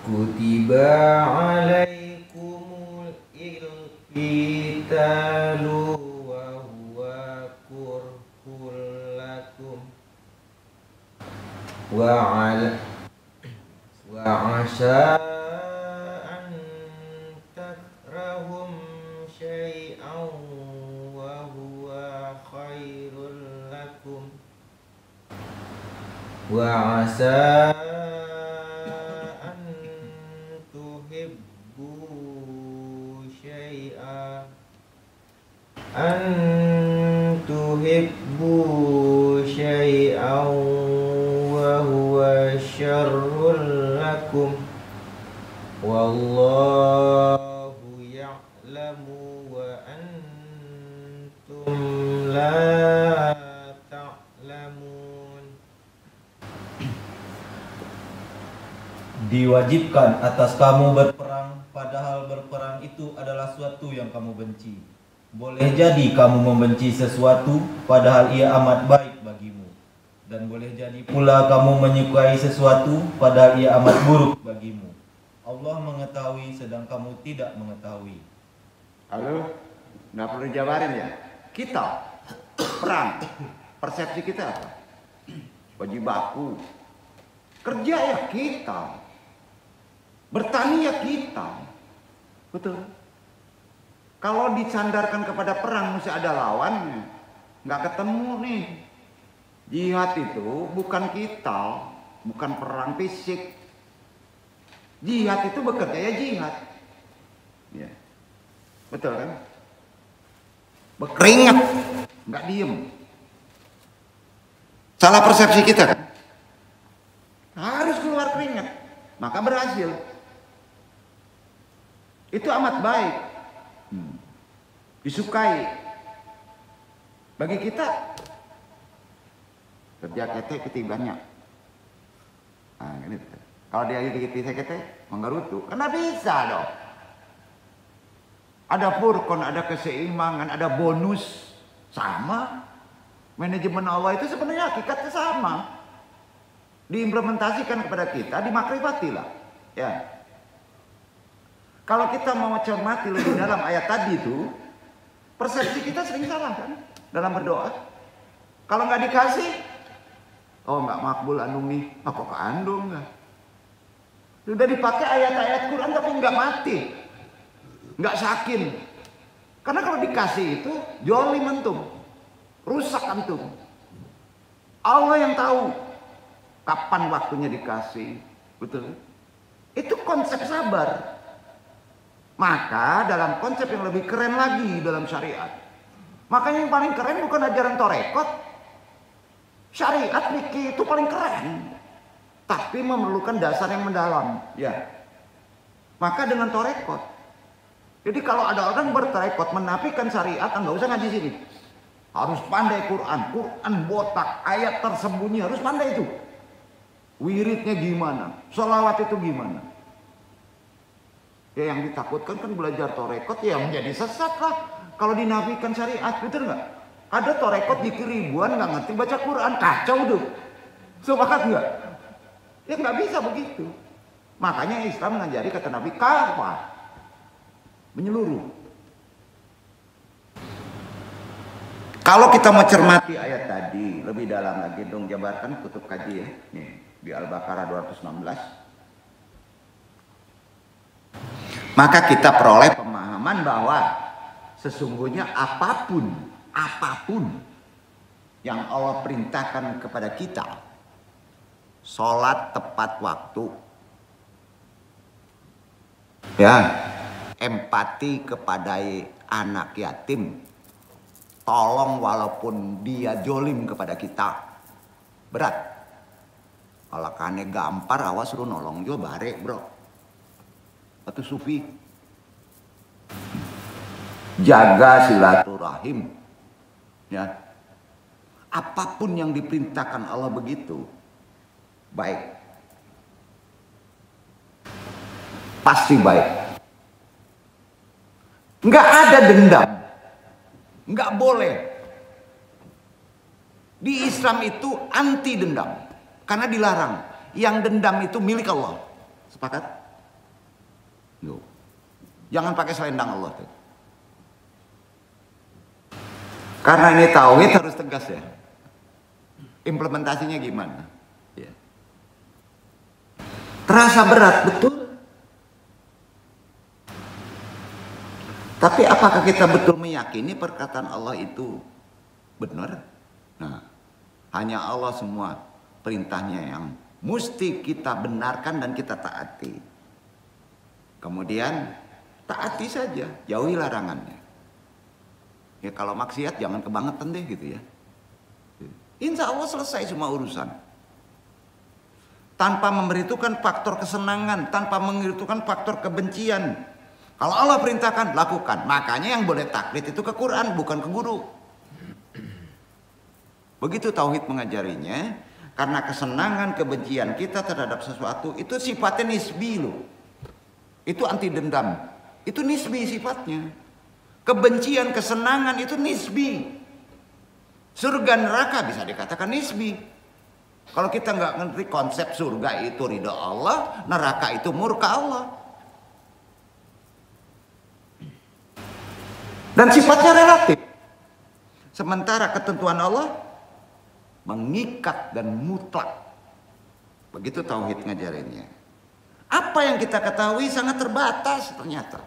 Kutiba alaikumul qitalu wa huwa kurhul lakum wa asa wa asa an tuhibbu syai'an wa huwa syarrul lakum wallahu ya'lamu wa antum la ta'lamun. Diwajibkan atas kamu berperang, padahal berperang itu adalah suatu yang kamu benci. Boleh jadi kamu membenci sesuatu, padahal ia amat baik bagimu. Dan boleh jadi pula kamu menyukai sesuatu, padahal ia amat buruk bagimu. Allah mengetahui sedang kamu tidak mengetahui. Halo, nggak perlu jabarin ya. Kita perang, persepsi kita apa? Wajib baku. Kerja ya kita. Bertani ya kita. Betul. Kalau disandarkan kepada perang mesti ada lawannya. Nggak ketemu nih. Jihad itu bukan kita, bukan perang fisik. Jihad itu bekerja ya jihad. Ya. Betul kan? Berkeringat, nggak diem. Salah persepsi kita kan? Harus keluar keringat, maka berhasil. Itu amat baik, disukai. Bagi kita kerja ketek ketibanyak. Nah, ini Kalau dia gitu-gitu kita menggerutu, karena bisa dong. Ada furqan, ada keseimbangan, ada bonus, sama. Manajemen Allah itu sebenarnya hakikatnya sama. Diimplementasikan kepada kita, dimakrifatilah. Ya. Kalau kita mau cermati lebih dalam ayat tadi itu, persepsi kita sering salah kan dalam berdoa. Kalau nggak dikasih, oh nggak makbul andung nih, kok keandung nggak? Sudah dipakai ayat-ayat Quran tapi nggak mati, nggak sakin. Karena kalau dikasih itu jolim antum, rusak antum. Allah yang tahu kapan waktunya dikasih, betul? Itu konsep sabar. Maka dalam konsep yang lebih keren lagi dalam syariat, makanya yang paling keren bukan ajaran torekot. Syariat fikih itu paling keren, tapi memerlukan dasar yang mendalam. Ya. Maka dengan torekot. Jadi kalau ada orang bertorekot menafikan syariat, nggak usah ngaji sini. Harus pandai Quran, Quran botak, ayat tersembunyi, harus pandai itu. Wiridnya gimana, sholawat itu gimana. Ya yang ditakutkan kan belajar torekot ya menjadi sesat lah. Kalau dinafikan syariat, betul nggak? Ada torekot zikir ribuan nggak ngerti baca Quran, kacau tuh. Sepakat nggak? Ya nggak bisa begitu. Makanya Islam mengajari kata Nabi kafah, menyeluruh. Kalau kita mau cermati ayat tadi lebih dalam lagi, dong jabarkan kutub kaji ya. Nih di Al-Baqarah 216. Maka kita peroleh pemahaman bahwa sesungguhnya apapun yang Allah perintahkan kepada kita, sholat tepat waktu, ya, empati kepada anak yatim, tolong walaupun dia jolim kepada kita, berat. Kalau kane gampar awas suruh nolong juga bare bro. Atau sufi, jaga silaturahim, ya. Apapun yang diperintahkan Allah begitu baik, pasti baik. Nggak ada dendam, nggak boleh. Di Islam itu anti dendam, karena dilarang. Yang dendam itu milik Allah. Sepakat? Yo. Jangan pakai selendang Allah tuh. Karena ini tauhid harus tegas ya. Implementasinya gimana? Ya. Terasa berat, betul. Tapi apakah kita betul meyakini perkataan Allah itu benar? Nah, hanya Allah semua perintahnya yang mesti kita benarkan dan kita taati. Kemudian taati saja, jauhi larangannya. Ya kalau maksiat jangan kebangetan deh gitu ya. Insya Allah selesai semua urusan. Tanpa memberitukan faktor kesenangan, tanpa memberitukan faktor kebencian. Kalau Allah perintahkan, lakukan. Makanya yang boleh taklid itu ke Quran, bukan ke guru. Begitu tauhid mengajarinya. Karena kesenangan, kebencian kita terhadap sesuatu itu sifatnya nisbi loh. Itu anti dendam. Itu nisbi sifatnya. Kebencian, kesenangan itu nisbi. Surga neraka bisa dikatakan nisbi. Kalau kita nggak ngerti konsep surga itu ridha Allah, neraka itu murka Allah. Dan sifatnya relatif. Sementara ketentuan Allah mengikat dan mutlak. Begitu tauhid ngajarinnya. Apa yang kita ketahui sangat terbatas ternyata.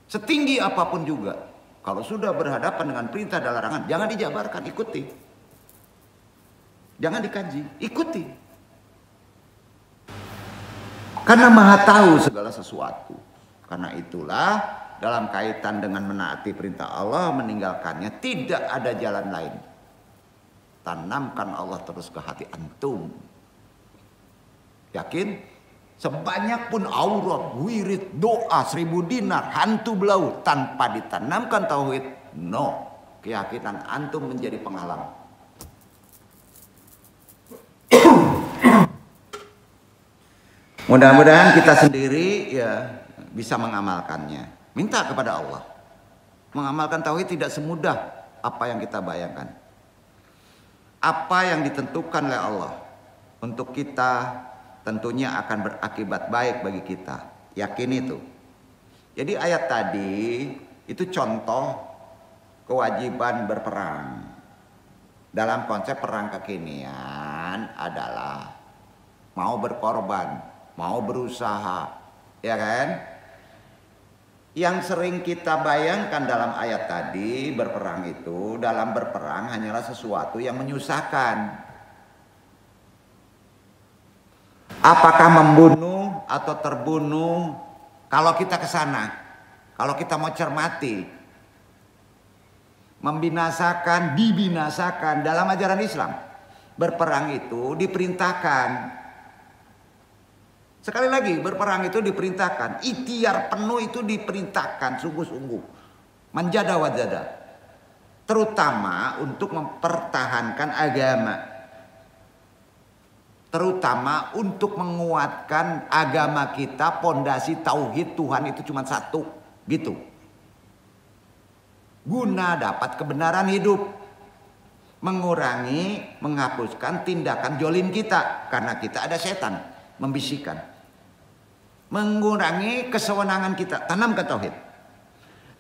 Setinggi apapun juga, kalau sudah berhadapan dengan perintah dan larangan, jangan dijabarkan, ikuti. Jangan dikaji, ikuti. Karena Maha tahu segala sesuatu. Karena itulah dalam kaitan dengan menaati perintah Allah, meninggalkannya tidak ada jalan lain. Tanamkan Allah terus ke hati antum. Yakin? Sebanyak pun aurat, wirid, doa, 1000 dinar, hantu belau, tanpa ditanamkan tauhid, no. Keyakinan antum menjadi penghalang. Mudah-mudahan kita sendiri ya bisa mengamalkannya. Minta kepada Allah. Mengamalkan tauhid tidak semudah apa yang kita bayangkan. Apa yang ditentukan oleh Allah untuk kita tentunya akan berakibat baik bagi kita. Yakin itu. Jadi ayat tadi itu contoh kewajiban berperang. Dalam konsep perang kekinian adalah mau berkorban, mau berusaha, ya kan? Yang sering kita bayangkan dalam ayat tadi, berperang itu, dalam berperang hanyalah sesuatu yang menyusahkan. Apakah membunuh atau terbunuh? Kalau kita ke sana, kalau kita mau cermati, membinasakan, dibinasakan dalam ajaran Islam, berperang itu diperintahkan. Sekali lagi, berperang itu diperintahkan. Ikhtiar penuh itu diperintahkan sungguh-sungguh. Manjada wajada. Terutama untuk mempertahankan agama. Terutama untuk menguatkan agama kita, pondasi tauhid Tuhan itu cuma satu. Gitu. Guna dapat kebenaran hidup. Mengurangi, menghapuskan tindakan jolim kita. Karena kita ada setan membisikkan. Mengurangi kesewenangan kita, tanam ke tauhid.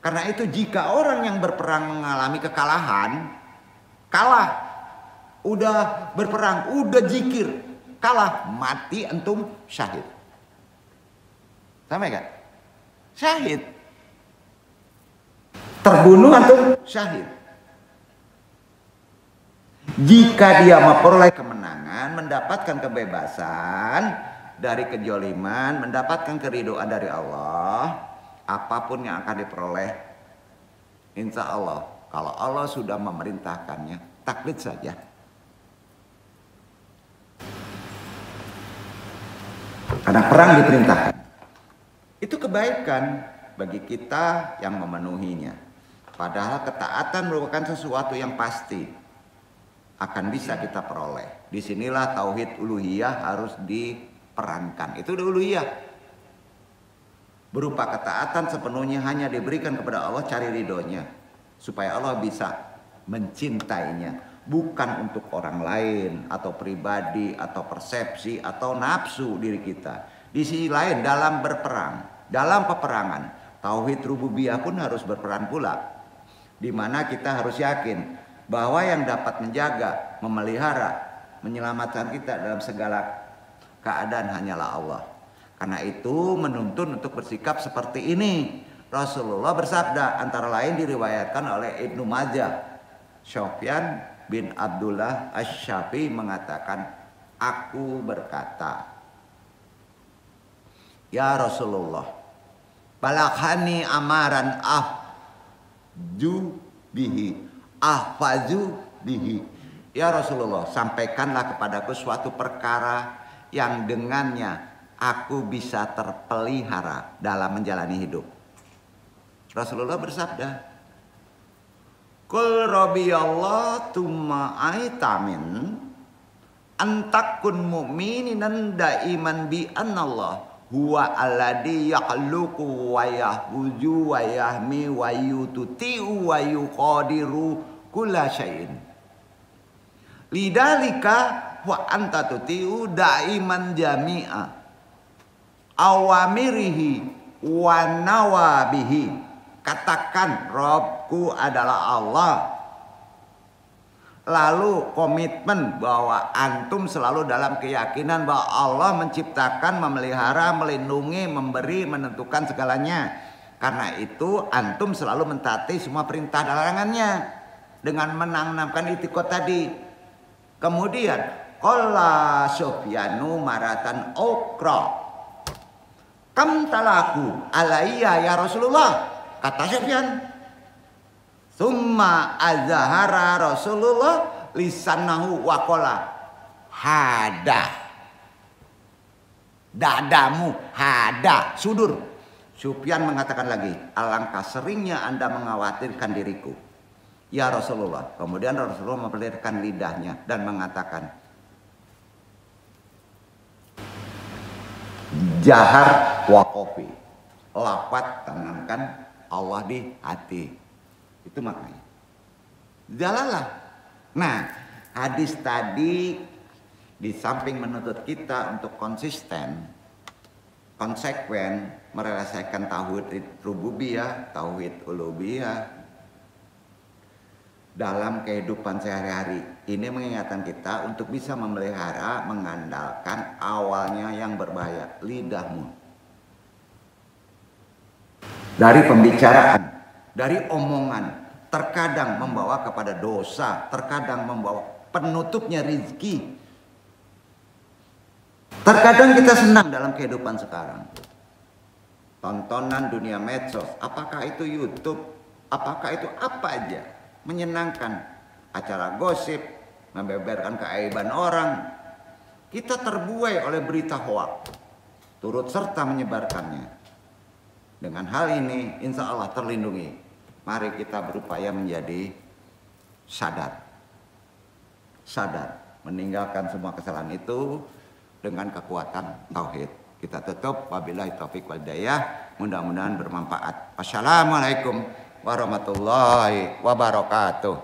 Karena itu jika orang yang berperang mengalami kekalahan, kalah, udah berperang, udah zikir, kalah, mati antum syahid. Sama kan? Syahid. Terbunuh antum syahid. Jika dia memperoleh kemenangan, mendapatkan kebebasan dari kejoliman, mendapatkan keridhaan dari Allah, apapun yang akan diperoleh, insya Allah, kalau Allah sudah memerintahkannya, taklid saja. Karena perang diperintahkan. Itu kebaikan bagi kita yang memenuhinya. Padahal ketaatan merupakan sesuatu yang pasti akan bisa kita peroleh. Disinilah tauhid uluhiyah harus diperankan. Itu udah uluhiyah. Berupa ketaatan sepenuhnya hanya diberikan kepada Allah, cari ridhonya. Supaya Allah bisa mencintainya. Bukan untuk orang lain atau pribadi atau persepsi atau nafsu diri kita. Di sisi lain dalam berperang, dalam peperangan, tauhid rububiyah pun harus berperan pula. Di mana kita harus yakin bahwa yang dapat menjaga, memelihara, menyelamatkan kita dalam segala keadaan hanyalah Allah. Karena itu menuntun untuk bersikap seperti ini. Rasulullah bersabda, antara lain diriwayatkan oleh Ibnu Majah, Sufyan bin Abdullah Asy-Syafi'i mengatakan, aku berkata, ya Rasulullah, balaghani amaran ahfazu bihi. Ya Rasulullah, sampaikanlah kepadaku suatu perkara yang dengannya aku bisa terpelihara dalam menjalani hidup. Rasulullah bersabda, Qul rabbiyallah tumma aitamin antakun mu'mininan daiman bi annallah huwa alladhi yakhluqu wa yahbuju wa yahmi wa yututi'u wa yuqadiru kulla syai'in. Lidalika wa anta tuti'u daiman jami'a awamirihi wa nawabihi. Katakan Robku adalah Allah. Lalu komitmen bahwa antum selalu dalam keyakinan bahwa Allah menciptakan, memelihara, melindungi, memberi, menentukan segalanya. Karena itu antum selalu mentaati semua perintah dan larangannya dengan menanamkan itikad tadi. Kemudian qala Sufyanu maratan ukra, kam talaku alayya ya Rasulullah. Kata Sufyan, summa azhara Rasulullah lisanahu wa qala hada, dadamu hada, sudur. Sufyan mengatakan lagi, alangkah seringnya Anda mengkhawatirkan diriku ya Rasulullah. Kemudian Rasulullah memperlihatkan lidahnya dan mengatakan, jahar wakofi, lafat tanamkan Allah di hati. Itu maknanya. Jalalah. Nah, hadis tadi di samping menuntut kita untuk konsisten, konsekuen menyelesaikan tauhid rububiyah, tauhid uluhiyah dalam kehidupan sehari-hari. Ini mengingatkan kita untuk bisa memelihara, mengandalkan awalnya yang berbahaya, lidahmu. Dari pembicaraan, dari omongan, terkadang membawa kepada dosa, terkadang membawa penutupnya rizki. Terkadang kita senang dalam kehidupan sekarang. Tontonan dunia medsos, apakah itu YouTube, apakah itu apa aja, menyenangkan, acara gosip, membeberkan keaiban orang. Kita terbuai oleh berita hoak, turut serta menyebarkannya. Dengan hal ini insya Allah terlindungi. Mari kita berupaya menjadi sadar, meninggalkan semua kesalahan itu dengan kekuatan tauhid. Kita tutup, wabillahi taufiq wal hidayah. Mudah-mudahan bermanfaat. Wassalamualaikum warahmatullahi wabarakatuh.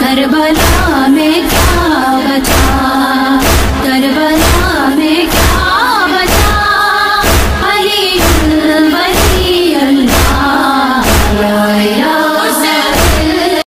کربلا میں کیا بچا